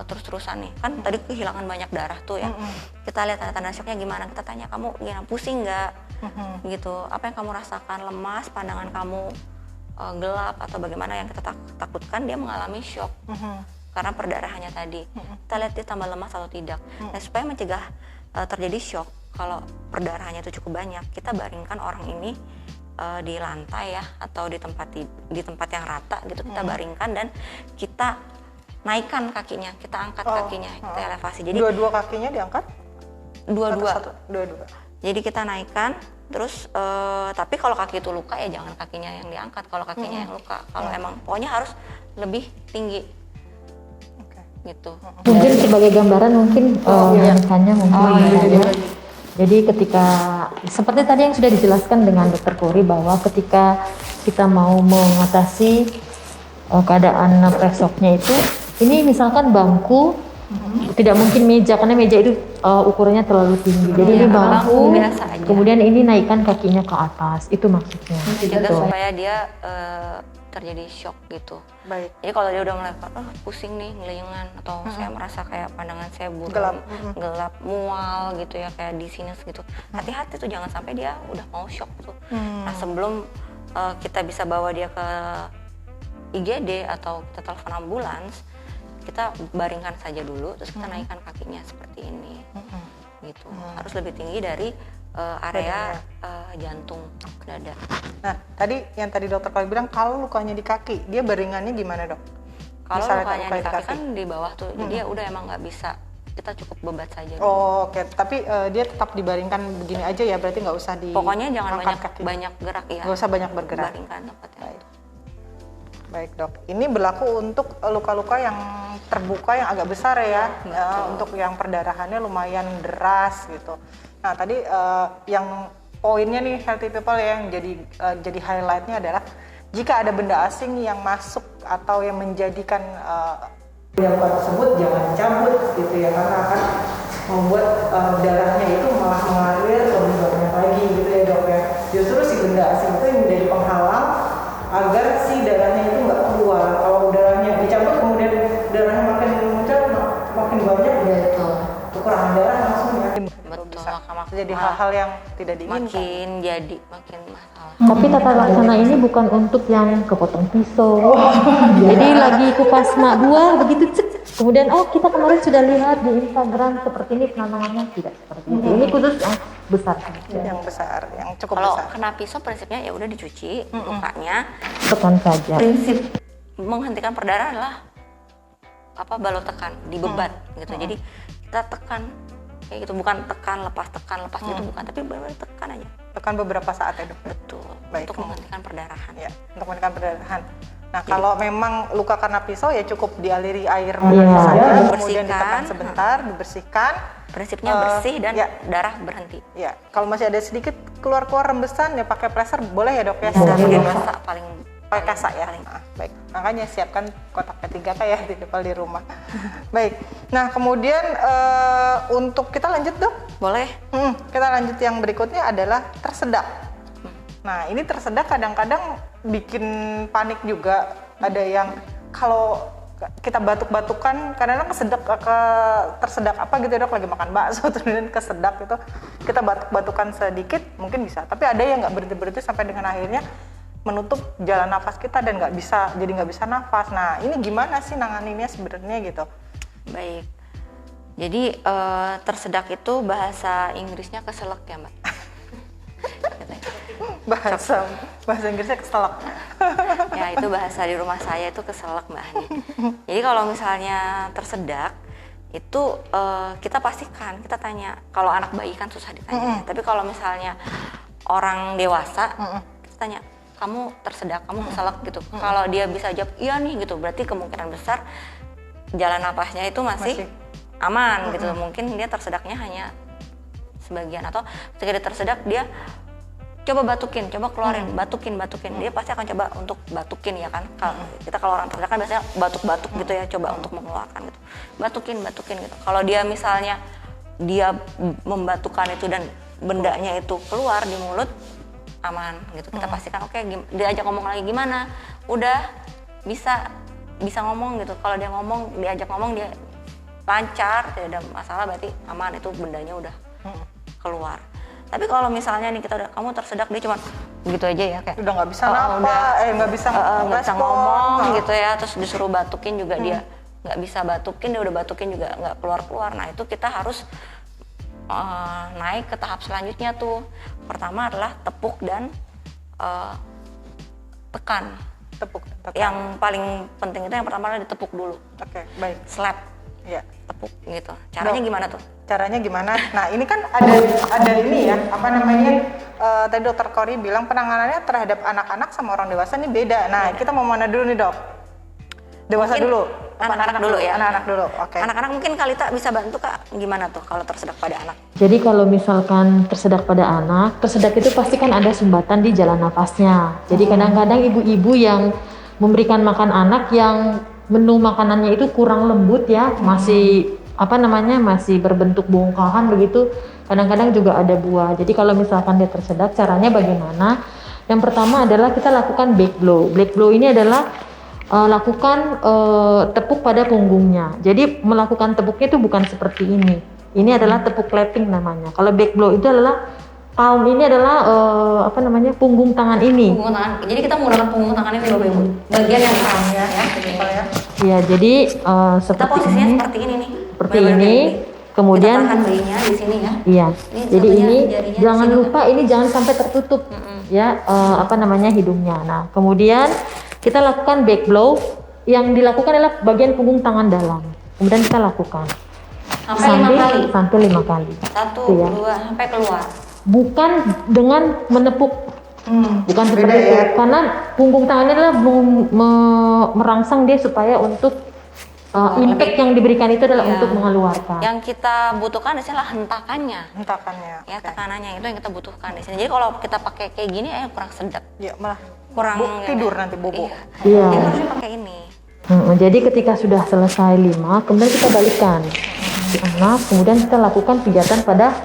terus-terusan nih, kan tadi kehilangan banyak darah tuh ya. Kita lihat tanda-tanda shocknya gimana, kita tanya kamu gimana, pusing nggak, gitu, apa yang kamu rasakan, lemas, pandangan kamu gelap atau bagaimana, yang kita takutkan dia mengalami shock karena perdarahannya tadi. Kita lihat dia tambah lemas atau tidak. Nah, supaya mencegah terjadi shock, kalau perdarahannya itu cukup banyak, kita baringkan orang ini di lantai ya, atau di tempat yang rata gitu, kita baringkan dan kita naikkan kakinya, kita angkat kakinya, kita elevasi. Jadi dua-dua kakinya diangkat? Dua-dua. Dua-dua. Jadi kita naikkan, terus tapi kalau kaki itu luka ya jangan kakinya yang diangkat. Kalau kakinya yang luka, kalau emang pokoknya harus lebih tinggi. Oke. Gitu. Mungkin sebagai gambaran mungkin misalnya jadi ketika seperti tadi yang sudah dijelaskan dengan Dr. Puri bahwa ketika kita mau mengatasi keadaan presoknya itu, ini misalkan bangku, tidak mungkin meja karena meja itu ukurannya terlalu tinggi. Jadi ini bangku, biasa aja. kemudian ini naikkan kakinya ke atas, itu maksudnya. Mencegah Gitu. supaya dia terjadi shock gitu. Baik. Jadi kalau dia udah mulai pusing nih, ngeliengan, atau saya merasa kayak pandangan saya buram, gelap, mual gitu ya, kayak di sinus gitu. Hati-hati tuh, jangan sampai dia udah mau shock tuh. Nah, sebelum kita bisa bawa dia ke IGD atau kita telepon ambulans, kita baringkan saja dulu, terus kita naikkan kakinya seperti ini, gitu. Harus lebih tinggi dari area jantung dada. Nah, tadi dokter Kali bilang kalau lukanya di kaki, dia baringannya gimana dok? Kalau Misalnya lukanya luka di kaki kan di bawah tuh, jadi ya udah emang nggak bisa, kita cukup bebat saja. Oh, oke. Tapi dia tetap dibaringkan begini aja ya, berarti nggak usah di. Pokoknya jangan angkat kaki. banyak gerak ya. Nggak usah banyak bergerak. Baringkan tempatnya. Baik. Baik dok, ini berlaku untuk luka-luka yang terbuka yang agak besar ya, untuk yang perdarahannya lumayan deras gitu. Nah tadi yang poinnya nih healthy people ya, yang jadi highlightnya adalah jika ada benda asing yang masuk atau yang menjadikan yang tersebut jangan dicabut gitu ya, karena akan membuat darahnya itu malah mengalir lebih banyak lagi gitu ya dok ya. Justru si benda asing itu yang menjadi penghalang agar si darahnya itu nggak keluar. Kalau darahnya dicabut kemudian darahnya makin muncul makin banyak ya itu kekurangan darah langsung ya. Betul, Bisa maka jadi hal-hal yang tidak diinginkan. makin masalah. Tapi tata laksana ini bukan untuk yang kepotong pisau. Jadi lagi kupas mak 2 begitu cek. Kemudian kita kemarin sudah lihat di Instagram seperti ini penanganannya, tidak seperti itu. Ini khusus yang besar. Yang besar, yang cukup Kalau besar. kena pisau prinsipnya ya udah dicuci lukanya. Tekan saja. Prinsip menghentikan perdarahan adalah balut tekan, dibebat gitu. Jadi kita tekan kayak gitu, bukan tekan lepas gitu bukan, tapi benar-benar tekan aja. Tekan beberapa saat ya dok. Betul. Baik. Untuk menghentikan perdarahan. Ya, untuk menghentikan perdarahan. Nah, kalau memang luka karena pisau ya cukup dialiri air Iya. saja, kemudian Bersihkan. ditekan sebentar, dibersihkan. Prinsipnya bersih dan ya. darah berhenti. Ya, kalau masih ada sedikit keluar rembesan ya pakai plester boleh ya dok ya. Bisa Secara pakai biasa. kasa paling Pakai kasa ya. paling. Nah, baik. Makanya siapkan kotak P3K ya di depan di rumah. Baik. Nah, kemudian untuk kita lanjut dok. Boleh. Kita lanjut yang berikutnya adalah tersedak. Nah, ini tersedak kadang-kadang bikin panik juga. Ada yang kalau kita batuk-batukan, kadang-kadang tersedak apa gitu dok, lagi makan bakso kemudian kesedak gitu. Kita batuk-batukan sedikit mungkin bisa. Tapi ada yang nggak berhenti-berhenti sampai dengan akhirnya menutup jalan nafas kita dan nggak bisa nafas. Nah, ini gimana sih nanganinnya sebenarnya gitu? Baik. Jadi tersedak itu bahasa Inggrisnya keselak ya mbak. bahasa Inggrisnya keselak. Ya itu bahasa di rumah saya itu keselak mbak Hani. Jadi kalau misalnya tersedak itu kita pastikan, kita tanya. Kalau anak bayi kan susah ditanya. Tapi kalau misalnya orang dewasa kita tanya, kamu tersedak, kamu keselak gitu. Kalau dia bisa jawab iya nih gitu, berarti kemungkinan besar jalan napasnya itu masih aman gitu. Mungkin dia tersedaknya hanya sebagian, atau ketika dia tersedak dia coba batukin, coba keluarin, batukin. Dia pasti akan coba untuk batukin ya kan. Kalau orang tersedak kan biasanya batuk-batuk gitu ya, coba untuk mengeluarkan gitu. Batukin gitu. Kalau dia misalnya dia membatukan itu dan bendanya itu keluar di mulut, aman gitu. Kita pastikan oke, diajak ngomong lagi gimana? Udah bisa ngomong gitu. Kalau dia ngomong, diajak ngomong dia lancar, tidak ada masalah, berarti aman, itu bendanya udah keluar. Tapi kalau misalnya nih kita udah, kamu tersedak, dia cuma gitu aja ya kayak Udah nggak bisa nafas, nggak bisa ngomong gitu ya, terus disuruh batukin juga dia nggak bisa batukin, dia udah batukin juga nggak keluar. Nah itu kita harus naik ke tahap selanjutnya tuh. Pertama adalah tepuk dan tekan. Tepuk. Yang paling penting itu yang pertama adalah ditepuk dulu. Oke, baik. Slap. Ya. Tepuk gitu. Caranya gimana tuh? Caranya gimana? Nah ini kan ada ini ya, apa namanya? Tadi dokter Kori bilang penanganannya terhadap anak-anak sama orang dewasa ini beda. Nah kita mau mana dulu nih dok? Dewasa Mungkin dulu. Anak-anak dulu ya. Anak-anak dulu. Oke. Anak-anak mungkin Kalita bisa bantu kak, gimana tuh kalau tersedak pada anak? Jadi kalau misalkan tersedak pada anak, tersedak itu pasti kan ada sumbatan di jalan nafasnya. Jadi kadang-kadang ibu-ibu yang memberikan makan anak yang menu makanannya itu kurang lembut ya, masih masih berbentuk bongkahan begitu. Kadang-kadang juga ada buah. Jadi kalau misalkan dia tersedak, caranya bagaimana? Yang pertama adalah kita lakukan back blow. Back blow ini adalah lakukan tepuk pada punggungnya. Jadi melakukan tepuknya itu bukan seperti ini. Ini adalah tepuk clapping namanya. Kalau back blow itu adalah palm ini adalah punggung tangan ini. Punggung tangan. Jadi kita menggunakan punggung tangan ini Bapak Ibu. Bagian yang palmnya ya. Iya, jadi Kita seperti posisinya ini. seperti ini nih. Seperti Benar-benar ini. gini. Kemudian kita tahan bayinya di sini ya. Iya. Ini Jadi satunya ini jarinya jangan di sini, lupa ini jangan sampai tertutup ya hidungnya. Nah, kemudian kita lakukan back blow. yang dilakukan adalah bagian punggung tangan dalam. Kemudian kita lakukan Sampai 5 kali. Sampai 5 kali. 1, Itu ya. 2 sampai keluar. Bukan dengan menepuk, bukan beda seperti itu. ya. Karena punggung tangannya adalah merangsang dia supaya untuk impact yang diberikan itu adalah Iya. untuk mengeluarkan. Yang kita butuhkan adalah hentakannya. Hentakannya. Ya, Oke. tekanannya itu yang kita butuhkan di sini. Jadi kalau kita pakai kayak gini kurang sedap. Ya malah Kurang tidur nanti bobo. Iya. Iya. Jadi harusnya pakai ini. Jadi ketika sudah selesai 5, kemudian kita balikan si anak, kemudian kita lakukan pijatan pada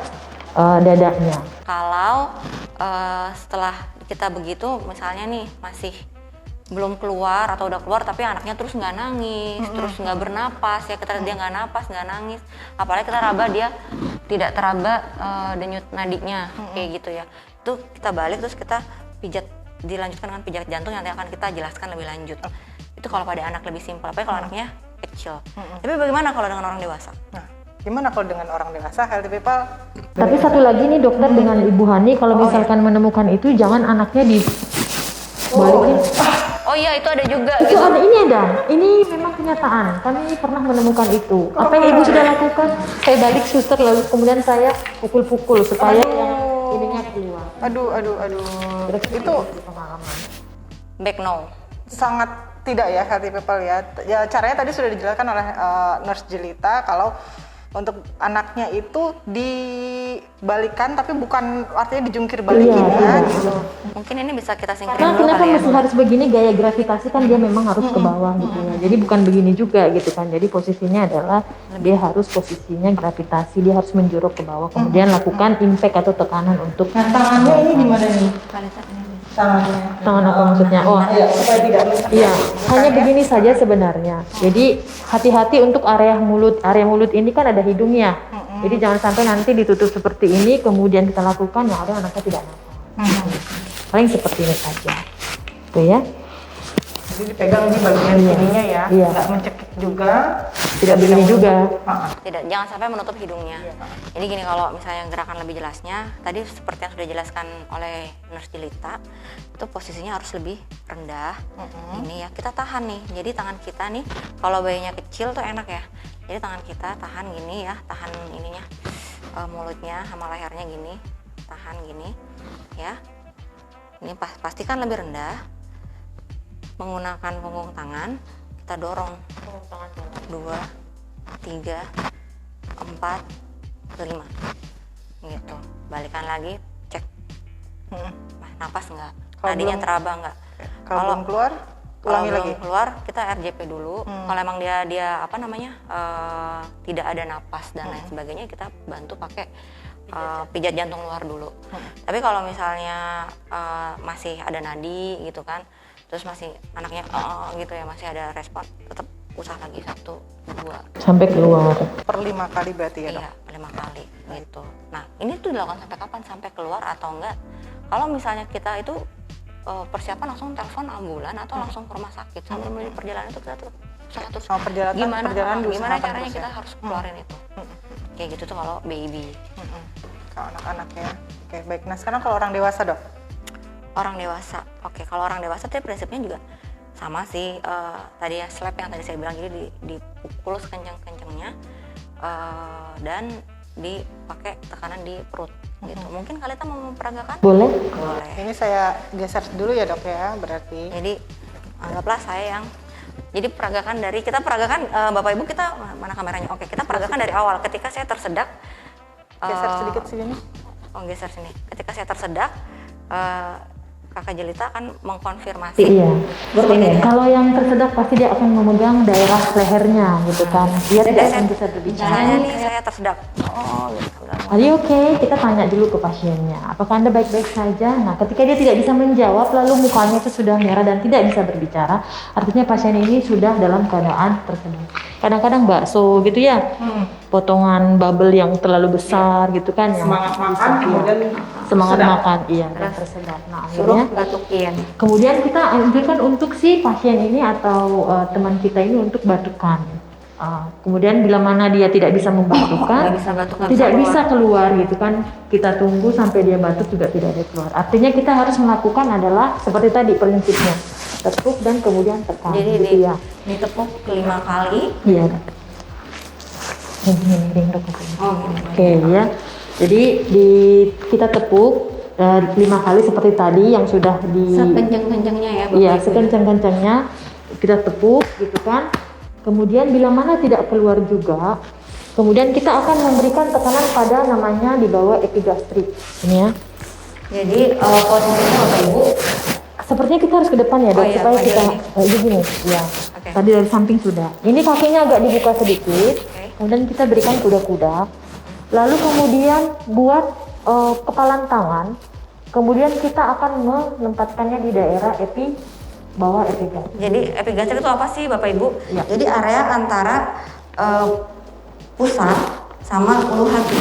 dadanya. Kalau setelah kita begitu, misalnya nih masih belum keluar atau udah keluar tapi anaknya terus nggak nangis, terus nggak bernapas ya, kita dia nggak napas, nggak nangis, apalagi kita raba dia tidak teraba denyut nadinya kayak gitu ya, itu kita balik terus kita pijat, dilanjutkan dengan pijat jantung yang nanti akan kita jelaskan lebih lanjut. Itu kalau pada anak lebih simpel, apalagi kalau anaknya kecil. Tapi bagaimana kalau dengan orang dewasa? Nah, gimana kalau dengan orang dewasa, healthy people? Tapi satu lagi nih dokter dengan Ibu Hani, kalau misalkan menemukan itu jangan anaknya dibalikin. Oh iya, itu ada juga Itu gitu. ada, ini memang kenyataan. Kami pernah menemukan itu. Apa yang Ibu sudah lakukan? Saya balik suster lalu kemudian saya pukul-pukul supaya yang ininya keluar. Aduh. Itu Pengalaman. Back no. sangat tidak ya healthy people ya. Ya caranya tadi sudah dijelaskan oleh Nurse Jelita kalau untuk anaknya itu dibalikan tapi bukan artinya dijungkir balikin ya. Gitu. Mungkin ini bisa kita singkirin Karena dulu kenapa kali ya. mesti harus begini, gaya gravitasi kan dia memang harus ke bawah gitu ya. Jadi bukan begini juga gitu kan. Jadi posisinya adalah dia harus posisinya gravitasi, dia harus menjorok ke bawah. Kemudian lakukan impact atau tekanan untuk Nah tangannya ini di mana nih? Tangannya. tangan apa maksudnya? Oh, Iya, supaya tidak iya, hanya begini saja sebenarnya. Jadi hati-hati untuk area mulut. Area mulut ini kan ada hidungnya. Jadi jangan sampai nanti ditutup seperti ini, kemudian kita lakukan yang ada anaknya tidak nafas. Paling seperti ini saja. Tuh ya. Jadi dipegang di bagian sininya ya, Iya. nggak mencekik juga. Tidak begini juga. Tidak, jangan sampai menutup hidungnya. Jadi gini, kalau misalnya gerakan lebih jelasnya, tadi seperti yang sudah dijelaskan oleh Nurse Jelita, itu posisinya harus lebih rendah. Ini ya, kita tahan nih. Jadi tangan kita nih, kalau bayinya kecil tuh enak ya. Jadi tangan kita tahan gini ya, tahan ininya, mulutnya sama lehernya gini, tahan gini, ya. Ini pastikan lebih rendah. Menggunakan punggung tangan, kita dorong 2, 3, 4, 5 gitu. Balikan lagi, cek napas nggak, Kalau nadinya belum- teraba nggak. Kalau belum keluar, Kalau ulangi belum lagi. keluar, kita RJP dulu. Kalau emang dia apa namanya, tidak ada napas dan lain sebagainya, kita bantu pakai pijat jantung luar dulu. Tapi kalau misalnya masih ada nadi gitu kan, terus masih anaknya gitu ya, masih ada respon, tetap usah lagi 1, 2, Sampai keluar. Per 5 kali berarti ya dok? iya 5 kali gitu. Nah ini tuh dilakukan sampai kapan? Sampai keluar atau enggak? Kalau misalnya kita itu persiapan langsung telepon ambulan atau langsung ke rumah sakit, sambil melalui perjalanan itu kita tuh usaha terus. Sama perjalanan Gimana diusahakan caranya terus ya? kita harus keluarin itu? Kayak gitu tuh kalau baby. Kalau anak-anak ya. Oke baik. Nah sekarang kalau orang dewasa dok? Orang dewasa, oke, kalau orang dewasa tuh prinsipnya juga sama sih, tadi ya slap yang tadi saya bilang, jadi dipukul sekencang-kencangnya dan dipakai tekanan di perut gitu. Mungkin Kalita mau memperagakan? Boleh? Boleh. Ini saya geser dulu ya dok ya berarti. Jadi anggaplah saya yang jadi peragakan dari, kita peragakan Bapak Ibu, kita mana kameranya? Oke, kita peragakan dari awal. Ketika saya tersedak, Geser sedikit sini. geser sini. Ketika saya tersedak, Kakak Jelita akan mengkonfirmasi. Iya. Kalau yang tersedak pasti dia akan memegang daerah lehernya gitu kan. Dia tidak akan bisa berbicara. Misalnya nih saya tersedak. Oh, gitu. Are you okay? Kita tanya dulu ke pasiennya, apakah Anda baik-baik saja? Nah, ketika dia tidak bisa menjawab, lalu mukanya itu sudah merah dan tidak bisa berbicara, artinya pasien ini sudah dalam keadaan tersedak. Kadang-kadang bakso gitu ya, potongan bubble yang terlalu besar gitu kan. Semangat makan kemudian Semangat sedap. makan, iya, dan tersedak. Nah, Suruh akhirnya batukin. kemudian kita anjurkan untuk si pasien ini atau teman kita ini untuk batukan. Kemudian bila mana dia tidak bisa membatukan, Nggak bisa batuk, nggak tidak bisa bisa keluar gitu kan, kita tunggu sampai dia batuk juga tidak ada keluar. Artinya kita harus melakukan adalah seperti tadi prinsipnya, tepuk dan kemudian tekan. Jadi gitu ya. ditepuk 5 kali. Iya. Ini dok. Oh, gini. Oke ya. Jadi kita tepuk 5 kali seperti tadi yang sudah di. Sekencang-kencangnya ya, Bapak Iya, Ibu. sekencang-kencangnya kita tepuk gitu kan. Kemudian bila mana tidak keluar juga, kemudian kita akan memberikan tekanan pada namanya di bawah epigastrik. Ini ya. Jadi posisinya Bapak Ibu. Sepertinya kita harus ke depan ya dok, Oh iya, supaya maju kita lagi. begini. Ya. Oke. Tadi dari samping sudah. Ini kakinya agak dibuka sedikit. Oke. Kemudian kita berikan kuda-kuda. Lalu kemudian buat kepalan tangan. Kemudian kita akan menempatkannya di daerah bawah epigastrik. Jadi epigastrik itu apa sih Bapak Ibu? Ya. Jadi area antara pusat sama ulu hati.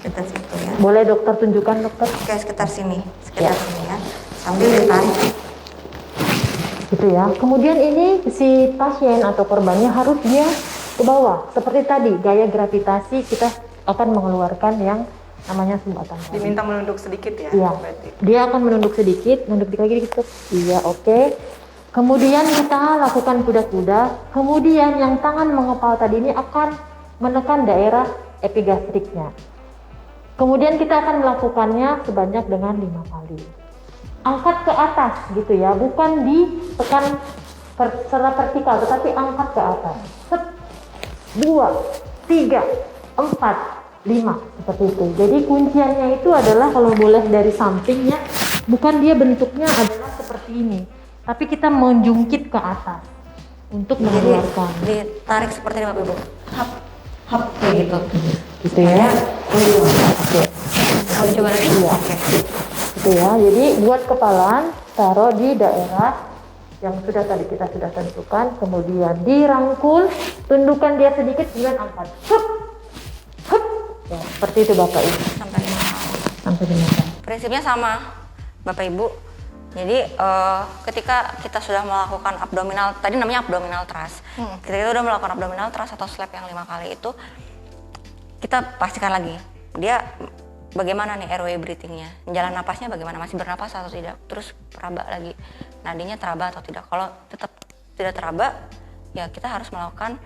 Dekat situ ya. Boleh dokter tunjukkan dokter? Oke, sekitar sini ya. Sambil ditarik. Gitu ya. Kemudian ini si pasien atau korbannya harus dia ke bawah. Seperti tadi, gaya gravitasi kita akan mengeluarkan yang namanya sumbatan. Diminta menunduk sedikit ya. Iya. Berarti. Dia akan menunduk sedikit, menunduk dikit lagi dikit. Iya, oke. Kemudian kita lakukan kuda-kuda. Kemudian yang tangan mengepal tadi ini akan menekan daerah epigastriknya. Kemudian kita akan melakukannya sebanyak dengan 5 kali. Angkat ke atas gitu ya, bukan ditekan secara vertikal, tetapi angkat ke atas. 2, 3, 4, 5 seperti itu. Jadi kunciannya itu adalah kalau boleh dari sampingnya, bukan dia bentuknya adalah seperti ini, tapi kita menjungkit ke atas untuk mengeluarkan. Ditarik seperti ini Bapak Ibu. Hap kayak gitu. Gitu ya. Oke. Mau coba lagi? Iya. Oke. Gitu ya. Jadi buat kepalan taruh di daerah yang tadi kita sudah tentukan, kemudian dirangkul, tundukkan dia sedikit, kemudian angkat. Hup. Hup. Ya, seperti itu Bapak Ibu. Sampai 5 kali. Sampai 5 kali. Prinsipnya sama Bapak Ibu. Jadi ketika kita sudah melakukan abdominal, tadi namanya abdominal thrust. Ketika kita sudah melakukan abdominal thrust atau slap yang 5 kali itu, kita pastikan lagi dia bagaimana nih airway breathingnya, jalan napasnya bagaimana, masih bernapas atau tidak, terus teraba lagi, nadinya teraba atau tidak. Kalau tetap tidak teraba, ya kita harus melakukan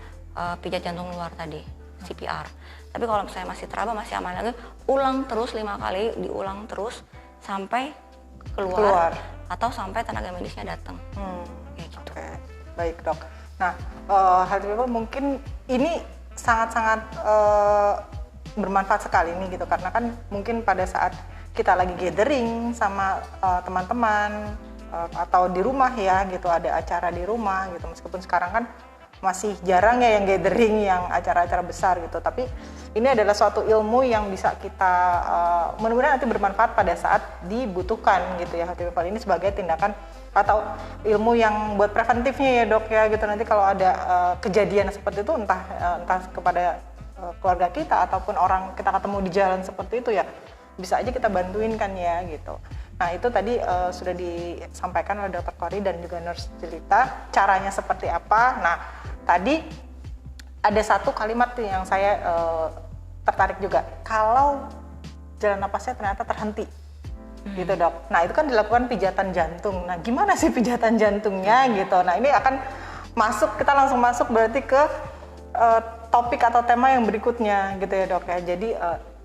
pijat jantung luar tadi, CPR. Tapi kalau misalnya masih teraba, masih aman lagi, ulang terus 5 kali, diulang terus sampai keluar. Atau sampai tenaga medisnya datang. Kayak gitu. Oke, baik dok. Nah, healthy people mungkin ini sangat-sangat bermanfaat sekali nih gitu, karena kan mungkin pada saat kita lagi gathering sama teman-teman atau di rumah ya gitu, ada acara di rumah gitu, meskipun sekarang kan masih jarang ya yang gathering, yang acara-acara besar gitu, tapi ini adalah suatu ilmu yang bisa kita mudah-mudahan nanti bermanfaat pada saat dibutuhkan gitu ya. Healthy people ini sebagai tindakan atau ilmu yang buat preventifnya ya dok ya gitu, nanti kalau ada kejadian seperti itu entah kepada keluarga kita ataupun orang kita ketemu di jalan seperti itu ya, bisa aja kita bantuin kan ya gitu. Nah itu tadi sudah disampaikan oleh Dr. Kori dan juga Nurse Jelita caranya seperti apa. Nah tadi ada satu kalimat yang saya tertarik juga, kalau jalan napasnya ternyata terhenti gitu dok. Nah itu kan dilakukan pijatan jantung. Nah gimana sih pijatan jantungnya gitu. Nah ini akan kita langsung masuk berarti ke topik atau tema yang berikutnya gitu ya dok ya. Jadi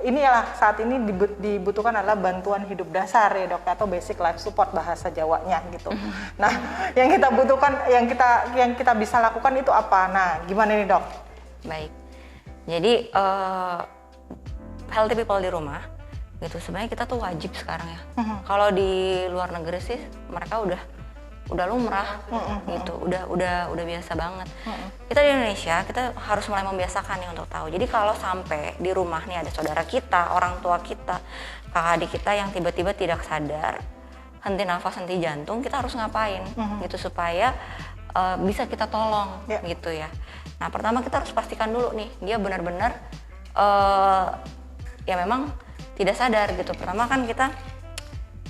inilah saat ini dibutuhkan adalah bantuan hidup dasar ya dok, atau basic life support bahasa Jawanya gitu. Nah yang kita butuhkan, yang kita bisa lakukan itu apa? Nah gimana nih dok? Baik, jadi healthy people di rumah gitu, sebenarnya kita tuh wajib sekarang ya. Kalau di luar negeri sih mereka udah lumrah gitu, udah biasa banget. Kita di Indonesia kita harus mulai membiasakan nih untuk tahu. Jadi kalau sampai di rumah nih ada saudara kita, orang tua kita, kakak adik kita yang tiba-tiba tidak sadar, henti nafas, henti jantung, kita harus ngapain gitu supaya bisa kita tolong gitu ya. Nah pertama kita harus pastikan dulu nih dia benar-benar ya memang tidak sadar gitu. Pertama kan kita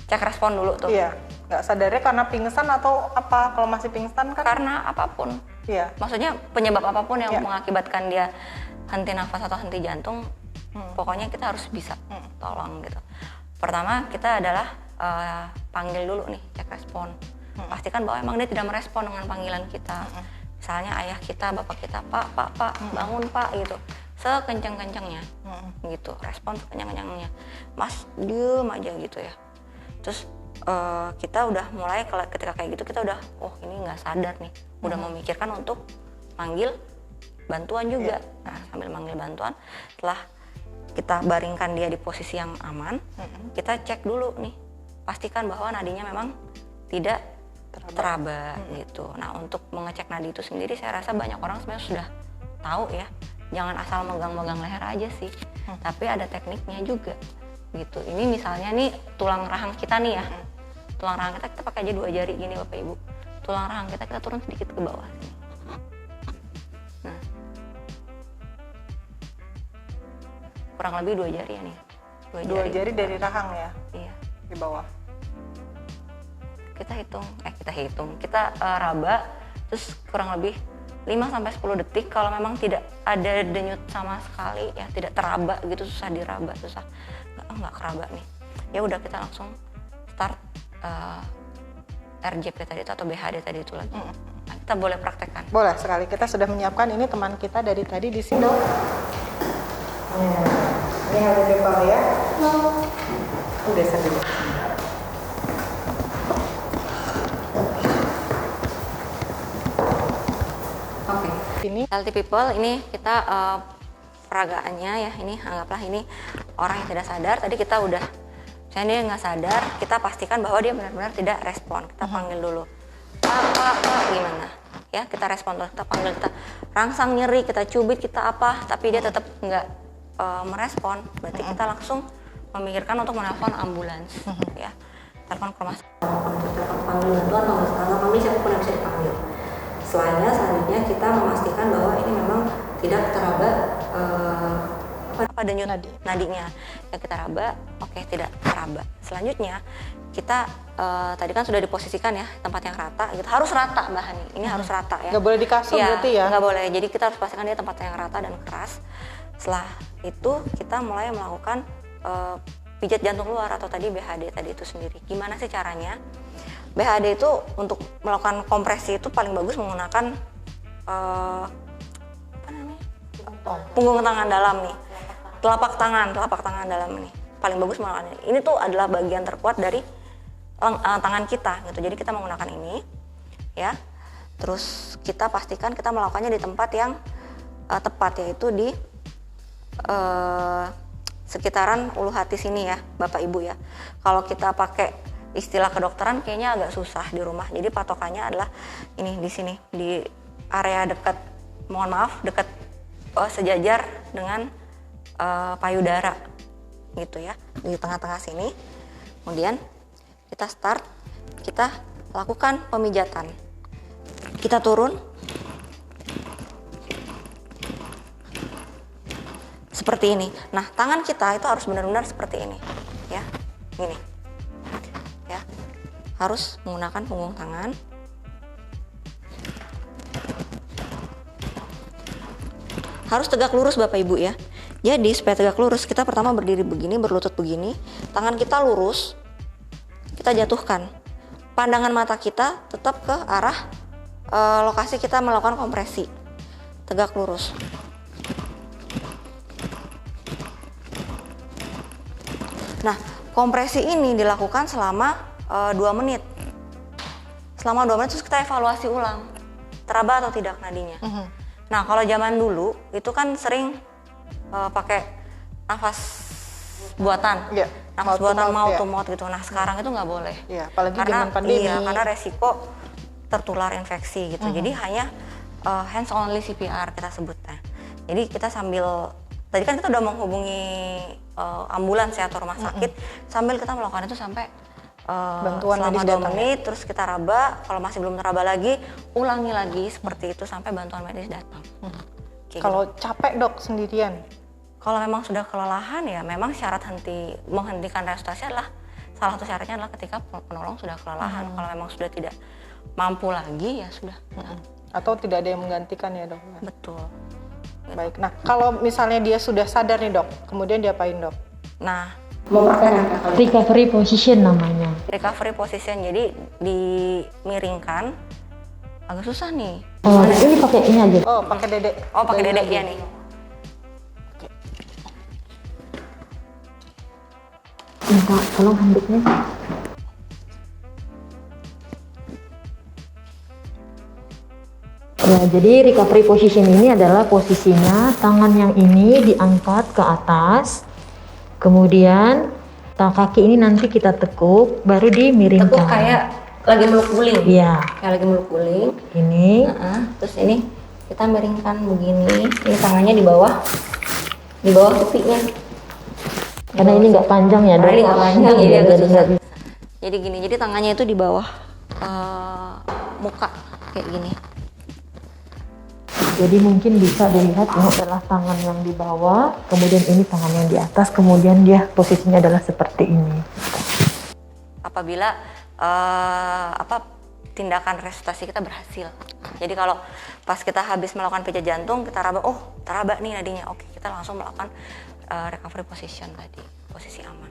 cek respon dulu tuh. Iya, nggak sadarnya karena pingsan atau apa? Kalau masih pingsan kan? Karena apapun. Iya. Maksudnya penyebab apapun yang mengakibatkan dia henti nafas atau henti jantung, pokoknya kita harus bisa tolong gitu. Pertama kita adalah panggil dulu nih, cek respon. pastikan bahwa emang dia tidak merespon dengan panggilan kita. Misalnya ayah kita, bapak kita, pak, bangun pak gitu, sekencang-kencangnya gitu, respon sekencang-kencangnya. Mas diem aja gitu ya. Terus kita udah mulai ketika kayak gitu kita udah, oh ini nggak sadar nih, udah memikirkan untuk manggil bantuan juga. Nah sambil manggil bantuan, setelah kita baringkan dia di posisi yang aman, kita cek dulu nih, pastikan bahwa nadinya memang tidak teraba gitu. Nah untuk mengecek nadi itu sendiri saya rasa banyak orang sebenarnya sudah tahu ya, jangan asal megang-megang leher aja sih, tapi ada tekniknya juga gitu. Ini misalnya nih tulang rahang kita nih ya, tulang rahang kita pakai aja 2 jari gini Bapak Ibu, tulang rahang kita turun sedikit ke bawah sini. Nah kurang lebih 2 jari ya nih, 2 jari dari rahang ya, iya, di bawah. Kita raba terus kurang lebih 5-10 detik. Kalau memang tidak ada denyut sama sekali ya, tidak teraba gitu, susah diraba, susah nggak keraba nih, ya udah kita langsung start RJP tadi itu atau BHD tadi itu lagi. Nah, kita boleh praktekkan. Boleh sekali, kita sudah menyiapkan ini teman kita dari tadi di sini. Ini ada jempol ya. Udah sambil. Oke. Ini Healthy people, ini kita peragaannya ya, ini anggaplah ini orang yang tidak sadar. Tadi kita udah, misalnya dia nggak sadar, kita pastikan bahwa dia benar-benar tidak respon. Kita panggil dulu, pak, gimana? Ya kita respon terus, kita panggil, kita rangsang nyeri, kita cubit, kita apa, tapi dia tetap nggak merespon. Berarti kita langsung memikirkan untuk menelpon ambulans, ya, telepon ke rumah sakit. Telepon panggil bantuan, panggil siapapun yang bisa dipanggil. Selanjutnya kita memastikan bahwa ini memang tidak teraba denyut nadinya yang kita raba, oke, tidak teraba. Selanjutnya kita tadi kan sudah diposisikan ya tempat yang rata, gitu. Harus rata Mbak Hani, ini harus rata ya. nggak boleh di kasur berarti ya? Nggak boleh, jadi kita harus pastikan dia tempat yang rata dan keras. Setelah itu kita mulai melakukan pijat jantung luar atau tadi BHD tadi itu sendiri. Gimana sih caranya? BHD itu untuk melakukan kompresi itu paling bagus menggunakan punggung tangan dalam nih, telapak tangan dalam nih, paling bagus melakukan ini. Ini tuh adalah bagian terkuat dari tangan kita gitu. Jadi kita menggunakan ini, ya. Terus kita pastikan kita melakukannya di tempat yang tepat, yaitu di sekitaran ulu hati sini ya, Bapak Ibu ya. Kalau kita pakai istilah kedokteran kayaknya agak susah di rumah. Jadi patokannya adalah ini di sini, di area dekat, mohon maaf, dekat sejajar dengan payudara gitu ya, di tengah-tengah sini. Kemudian kita start, kita lakukan pemijatan. Kita turun seperti ini. Nah, tangan kita itu harus benar-benar seperti ini ya, gini ya, harus menggunakan punggung tangan. Harus tegak lurus Bapak Ibu ya. Jadi supaya tegak lurus, kita pertama berdiri begini, berlutut begini, tangan kita lurus, kita jatuhkan. Pandangan mata kita tetap ke arah lokasi kita melakukan kompresi. Tegak lurus. Nah, kompresi ini dilakukan selama 2 menit. Selama 2 menit terus kita evaluasi ulang, teraba atau tidak nadinya. Nah, kalau zaman dulu itu kan sering pakai nafas buatan, nafas buatan mouth to mouth gitu. Nah, sekarang itu nggak boleh. Iya, apalagi zaman pandemi. Iya, karena resiko tertular infeksi gitu. Jadi hanya hands only CPR kita sebutnya. Jadi kita sambil, tadi kan kita udah menghubungi ambulans ya atau rumah sakit, sambil kita melakukan itu sampai bantuan selama 2 menit, terus kita raba. Kalau masih belum teraba lagi, ulangi lagi seperti itu sampai bantuan medis datang. Kalau capek dok sendirian? Kalau memang sudah kelelahan ya memang syarat menghentikan resusitasi adalah salah satu syaratnya adalah ketika penolong sudah kelelahan. Kalau memang sudah tidak mampu lagi ya sudah. Atau tidak ada yang menggantikan ya dok? Betul. Baik, nah kalau misalnya dia sudah sadar nih dok, kemudian diapain dok? Nah, Mau praktekkan Kak? Recovery position namanya. Recovery position, jadi dimiringkan. Agak susah nih. Oh, ini pakai ini aja. Oh, pakai dedek. Oh, pakai Balik dedek lagi. ya nih. Minta tolong handuknya. Ya, jadi recovery position ini adalah posisinya tangan yang ini diangkat ke atas, kemudian kaki ini nanti kita tekuk, baru dimiringkan. Tekuk kayak lagi meluk guling. Iya, Kayak lagi meluk guling. ini. Terus ini kita miringkan begini. Ini tangannya di bawah pipinya. Karena ini nggak panjang ya, Karena ini nggak panjang, jadi agak Jadi susah. nggak bisa. Jadi gini, jadi tangannya itu di bawah muka kayak gini. Jadi mungkin bisa dilihat ini adalah tangan yang di bawah, kemudian ini tangan yang di atas, kemudian dia posisinya adalah seperti ini. Apabila tindakan resusitasi kita berhasil. Jadi kalau pas kita habis melakukan pijat jantung, kita raba, oh teraba nih nadinya, oke kita langsung melakukan recovery position tadi, posisi aman.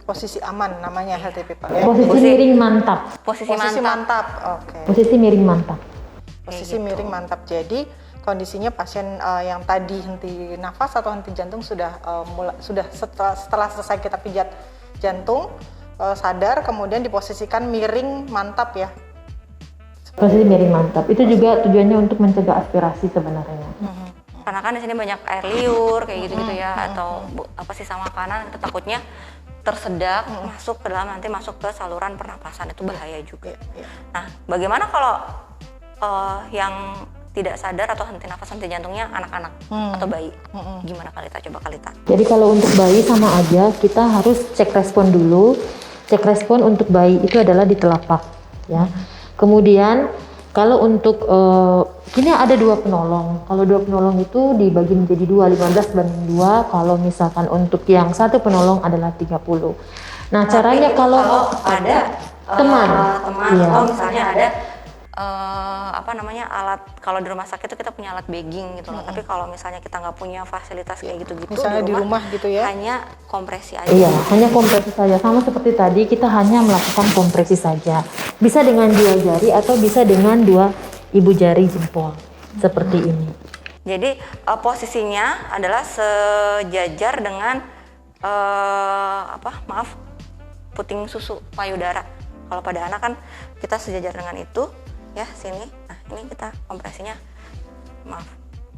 Posisi aman namanya healthy people. Posisi miring mantap. Posisi Posisi mantap. mantap. Oke. Posisi miring mantap. Posisi Kayak gitu. miring mantap. Jadi kondisinya pasien yang tadi henti nafas atau henti jantung sudah setelah selesai kita pijat jantung sadar, kemudian diposisikan miring mantap ya. Posisi miring mantap. Itu juga tujuannya untuk mencegah aspirasi sebenarnya. Karena kan di sini banyak air liur kayak gitu-gitu ya, atau sisa makanan, itu takutnya tersedak masuk ke dalam, nanti masuk ke saluran pernapasan, itu bahaya juga. Nah, bagaimana kalau yang tidak sadar atau henti nafas henti jantungnya anak-anak atau bayi? Gimana Kalita? Coba Kalita. Jadi kalau untuk bayi sama aja, kita harus cek respon dulu. Cek respon untuk bayi itu adalah di telapak, ya. Kemudian kalau untuk ini ada 2 penolong. Kalau 2 penolong itu dibagi menjadi 2, 15 banding 2. Kalau misalkan untuk yang 1 penolong adalah 30. Nah, caranya kalau ada teman, iya. atau misalnya ada alat, kalau di rumah sakit itu kita punya alat bagging gitu loh. Tapi kalau misalnya kita nggak punya fasilitas kayak gitu-gitu, Misalnya di rumah gitu ya. hanya kompresi aja. Iya, hanya kompresi saja. Sama seperti tadi, kita hanya melakukan kompresi saja. Bisa dengan 2 jari atau bisa dengan 2 ibu jari jempol. Seperti ini. Jadi posisinya adalah sejajar dengan puting susu payudara. Kalau pada anak kan kita sejajar dengan itu ya, sini. Nah, ini kita kompresinya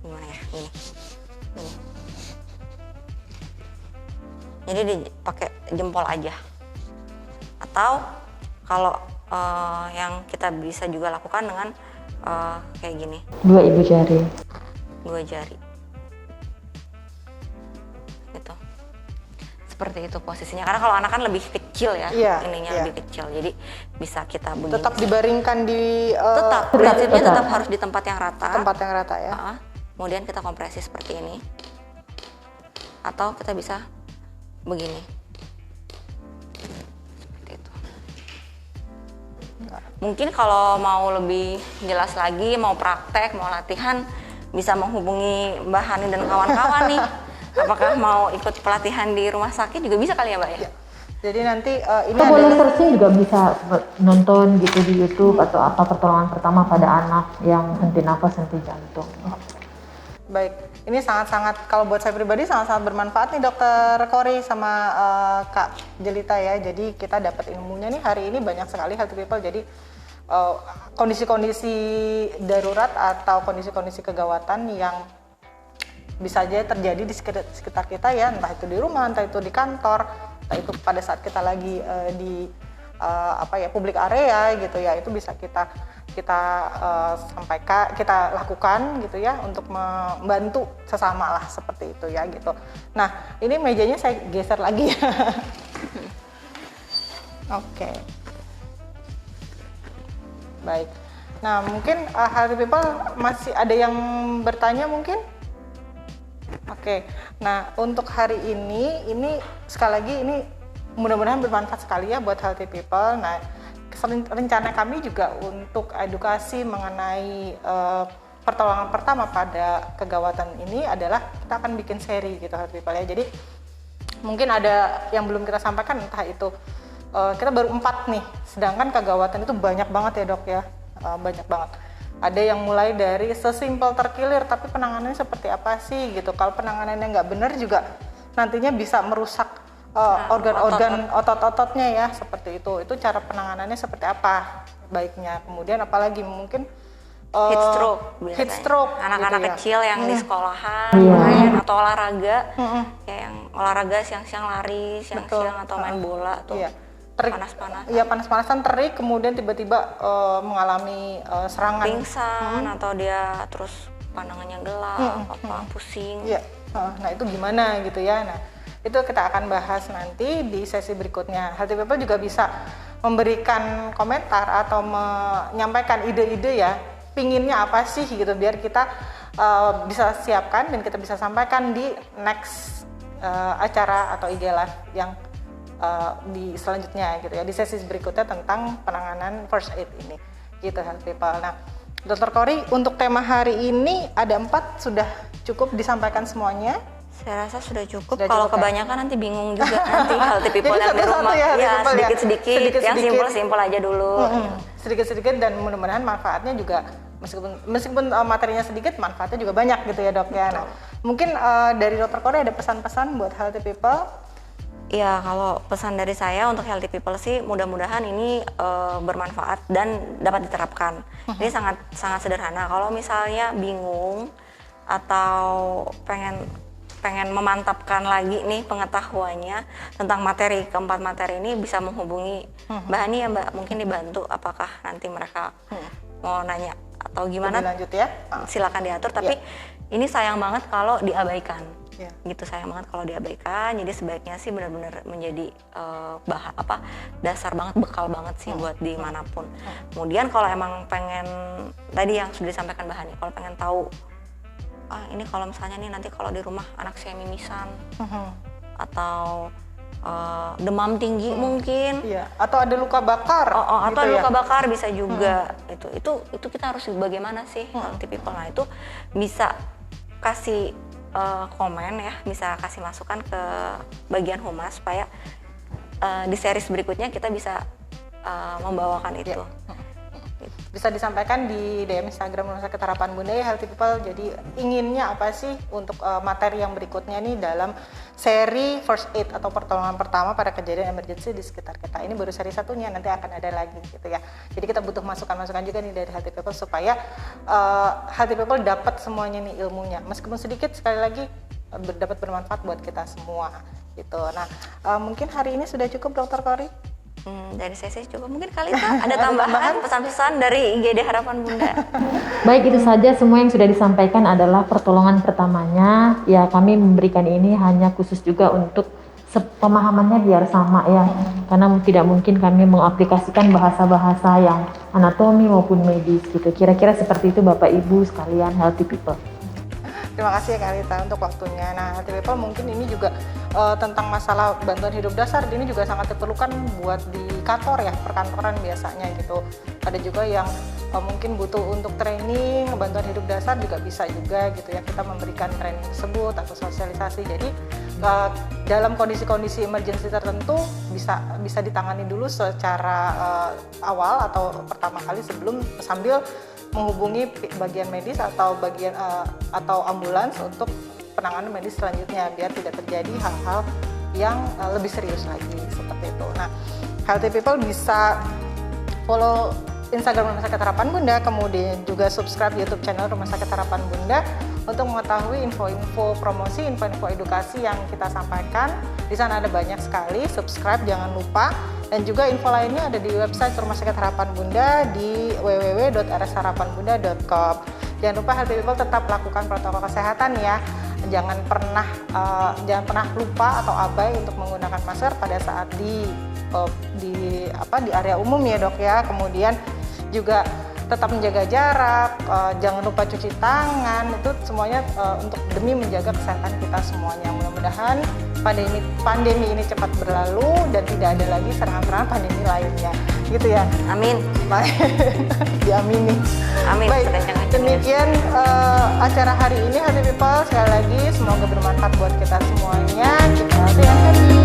gimana ya? Ini. Jadi dipakai jempol aja. Atau kalau yang kita bisa juga lakukan dengan kayak gini. 2 ibu jari. 2 jari. Gitu. Seperti itu posisinya. Karena kalau anak kan lebih kecil ya, lebih kecil. Jadi bisa kita begini. Tetap dibaringkan di prinsipnya tetap harus di tempat yang rata. tempat yang rata ya. Kemudian kita kompresi seperti ini. Atau kita bisa begini. Seperti itu. Mungkin kalau mau lebih jelas lagi, mau praktek, mau latihan, bisa menghubungi Mbak Hani dan kawan-kawan nih. Apakah mau ikut pelatihan di rumah sakit juga bisa kali ya Mbak ya? Jadi nanti ini Atau boleh adalah searching juga bisa nonton gitu di YouTube atau apa pertolongan pertama pada anak yang henti nafas, henti jantung. baik. Ini sangat-sangat, kalau buat saya pribadi sangat-sangat bermanfaat nih Dokter Kori sama Kak Jelita ya. Jadi kita dapat ilmunya nih hari ini banyak sekali healthy people. Jadi kondisi-kondisi darurat atau kondisi-kondisi kegawatan yang bisa aja terjadi di sekitar kita ya, entah itu di rumah, entah itu di kantor, entah itu pada saat kita lagi di public area gitu ya, itu bisa kita sampaikan, kita lakukan gitu ya untuk membantu sesama lah seperti itu ya gitu. Nah ini mejanya saya geser lagi ya. Oke. Baik. Nah mungkin healthy people masih ada yang bertanya mungkin? Oke. Nah untuk hari ini sekali lagi ini mudah-mudahan bermanfaat sekali ya buat healthy people. Nah rencana kami juga untuk edukasi mengenai pertolongan pertama pada kegawatan ini adalah kita akan bikin seri gitu healthy people ya. Jadi Mungkin ada yang belum kita sampaikan, entah itu kita baru 4 nih, sedangkan kegawatan itu banyak banget ya dok ya, banyak banget. Ada yang mulai dari sesimpel terkilir, tapi penanganannya seperti apa sih gitu. Kalau penanganannya nggak benar juga nantinya bisa merusak organ-organ otot-ototnya ya, seperti itu. Itu cara penanganannya seperti apa baiknya. Kemudian apalagi mungkin heat stroke gitu anak-anak ya. kecil yang di sekolahan Iya. main atau olahraga kayak yang olahraga siang-siang lari siang-siang atau main bola tuh Iya. Terik, panas-panas iya panas-panasan, terik, kemudian tiba-tiba mengalami serangan. pingsan atau dia terus pandangannya gelap pusing. Iya. Nah itu gimana gitu ya. Nah itu kita akan bahas nanti di sesi berikutnya. Healthy People juga bisa memberikan komentar atau menyampaikan ide-ide ya, pinginnya apa sih gitu, biar kita bisa siapkan dan kita bisa sampaikan di next acara atau IG live yang di selanjutnya gitu ya, di sesi berikutnya tentang penanganan first aid ini gitu Healthy People. Nah Dr. Kori, untuk tema hari ini ada 4, sudah cukup disampaikan semuanya? Saya rasa sudah cukup. Sudah Kalau cukup, ya? kebanyakan nanti bingung juga nanti Healthy People Jadi yang di satu-satu rumah ya, Healthy ya People ya. sedikit-sedikit yang Sedikit-sedikit. simpel-simpel aja dulu. Sedikit-sedikit dan mudah-mudahan manfaatnya juga meskipun materinya sedikit, manfaatnya juga banyak gitu ya dok ya. Nah, mungkin dari Dr. Kori ada pesan-pesan buat Healthy People? Ya, kalau pesan dari saya untuk Healthy People sih mudah-mudahan ini bermanfaat dan dapat diterapkan. Ini sangat sederhana. Kalau misalnya bingung atau pengen memantapkan lagi nih pengetahuannya tentang keempat materi ini, bisa menghubungi Mbak Hani ya Mbak, mungkin dibantu apakah nanti mereka mau nanya atau gimana. Lebih lanjut ya. Silakan diatur, tapi ini sayang banget kalau diabaikan. Ya. Gitu, sayang banget kalau diabaikan. Jadi sebaiknya sih benar-benar menjadi dasar banget, bekal banget sih buat dimanapun. Kemudian kalau emang pengen tadi yang sudah disampaikan Mbak Hani, kalau pengen tahu ini kalau misalnya nih nanti kalau di rumah anak saya mimisan atau demam tinggi mungkin, Iya. Atau ada luka bakar. atau gitu ya? luka bakar bisa juga. Itu kita harus bagaimana sih Healthy People. Nah itu bisa kasih komen ya, bisa kasih masukan ke bagian humas supaya di series berikutnya kita bisa membawakan itu. Bisa disampaikan di DM Instagram Rumah Sakit Harapan Bunda ya Healthy People. Jadi inginnya apa sih untuk materi yang berikutnya nih dalam seri first aid atau pertolongan pertama pada kejadian emergency di sekitar kita. Ini baru seri satunya, nanti akan ada lagi gitu ya. Jadi kita butuh masukan-masukan juga nih dari Healthy People supaya Healthy People dapat semuanya nih ilmunya. Meskipun sedikit, sekali lagi dapat bermanfaat buat kita semua gitu. Nah mungkin hari ini sudah cukup Dr. Kori? Dari saya cukup. Mungkin kali itu ada tambahan pesan-pesan dari IGD Harapan Bunda. Baik, itu saja semua yang sudah disampaikan adalah pertolongan pertamanya. Ya, kami memberikan ini hanya khusus juga untuk pemahamannya biar sama ya. Karena tidak mungkin kami mengaplikasikan bahasa-bahasa yang anatomi maupun medis gitu. Kira-kira seperti itu Bapak Ibu sekalian Healthy People. Terima kasih ya Kak Rita untuk waktunya. Nah, Healthy People mungkin ini juga tentang masalah bantuan hidup dasar, ini juga sangat diperlukan buat di kantor ya, perkantoran biasanya gitu. Ada juga yang mungkin butuh untuk training, bantuan hidup dasar juga bisa juga gitu ya, kita memberikan training tersebut atau sosialisasi. Jadi dalam kondisi-kondisi emergency tertentu bisa ditangani dulu secara awal atau pertama kali sambil menghubungi bagian medis atau atau ambulans untuk penanganan medis selanjutnya biar tidak terjadi hal-hal yang lebih serius lagi seperti itu. Nah, Healthy People bisa follow Instagram Rumah Sakit Harapan Bunda, kemudian juga subscribe YouTube channel Rumah Sakit Harapan Bunda untuk mengetahui info-info promosi, info-info edukasi yang kita sampaikan. Di sana ada banyak sekali, subscribe jangan lupa. Dan juga info lainnya ada di website Rumah Sakit Harapan Bunda di www.rsharapanbunda.com. Jangan lupa Healthy People tetap lakukan protokol kesehatan ya. Jangan pernah lupa atau abai untuk menggunakan masker pada saat di area umum ya dok ya. Kemudian juga tetap menjaga jarak, jangan lupa cuci tangan, itu semuanya untuk demi menjaga kesehatan kita semuanya. Mudah-mudahan pandemi ini cepat berlalu dan tidak ada lagi serangan-serangan pandemi lainnya, gitu ya. Amin. Diamini. Amin. Baik, Kencang-kencang. demikian acara hari ini Happy People. Sekali lagi semoga bermanfaat buat kita semuanya. Kita stay happy.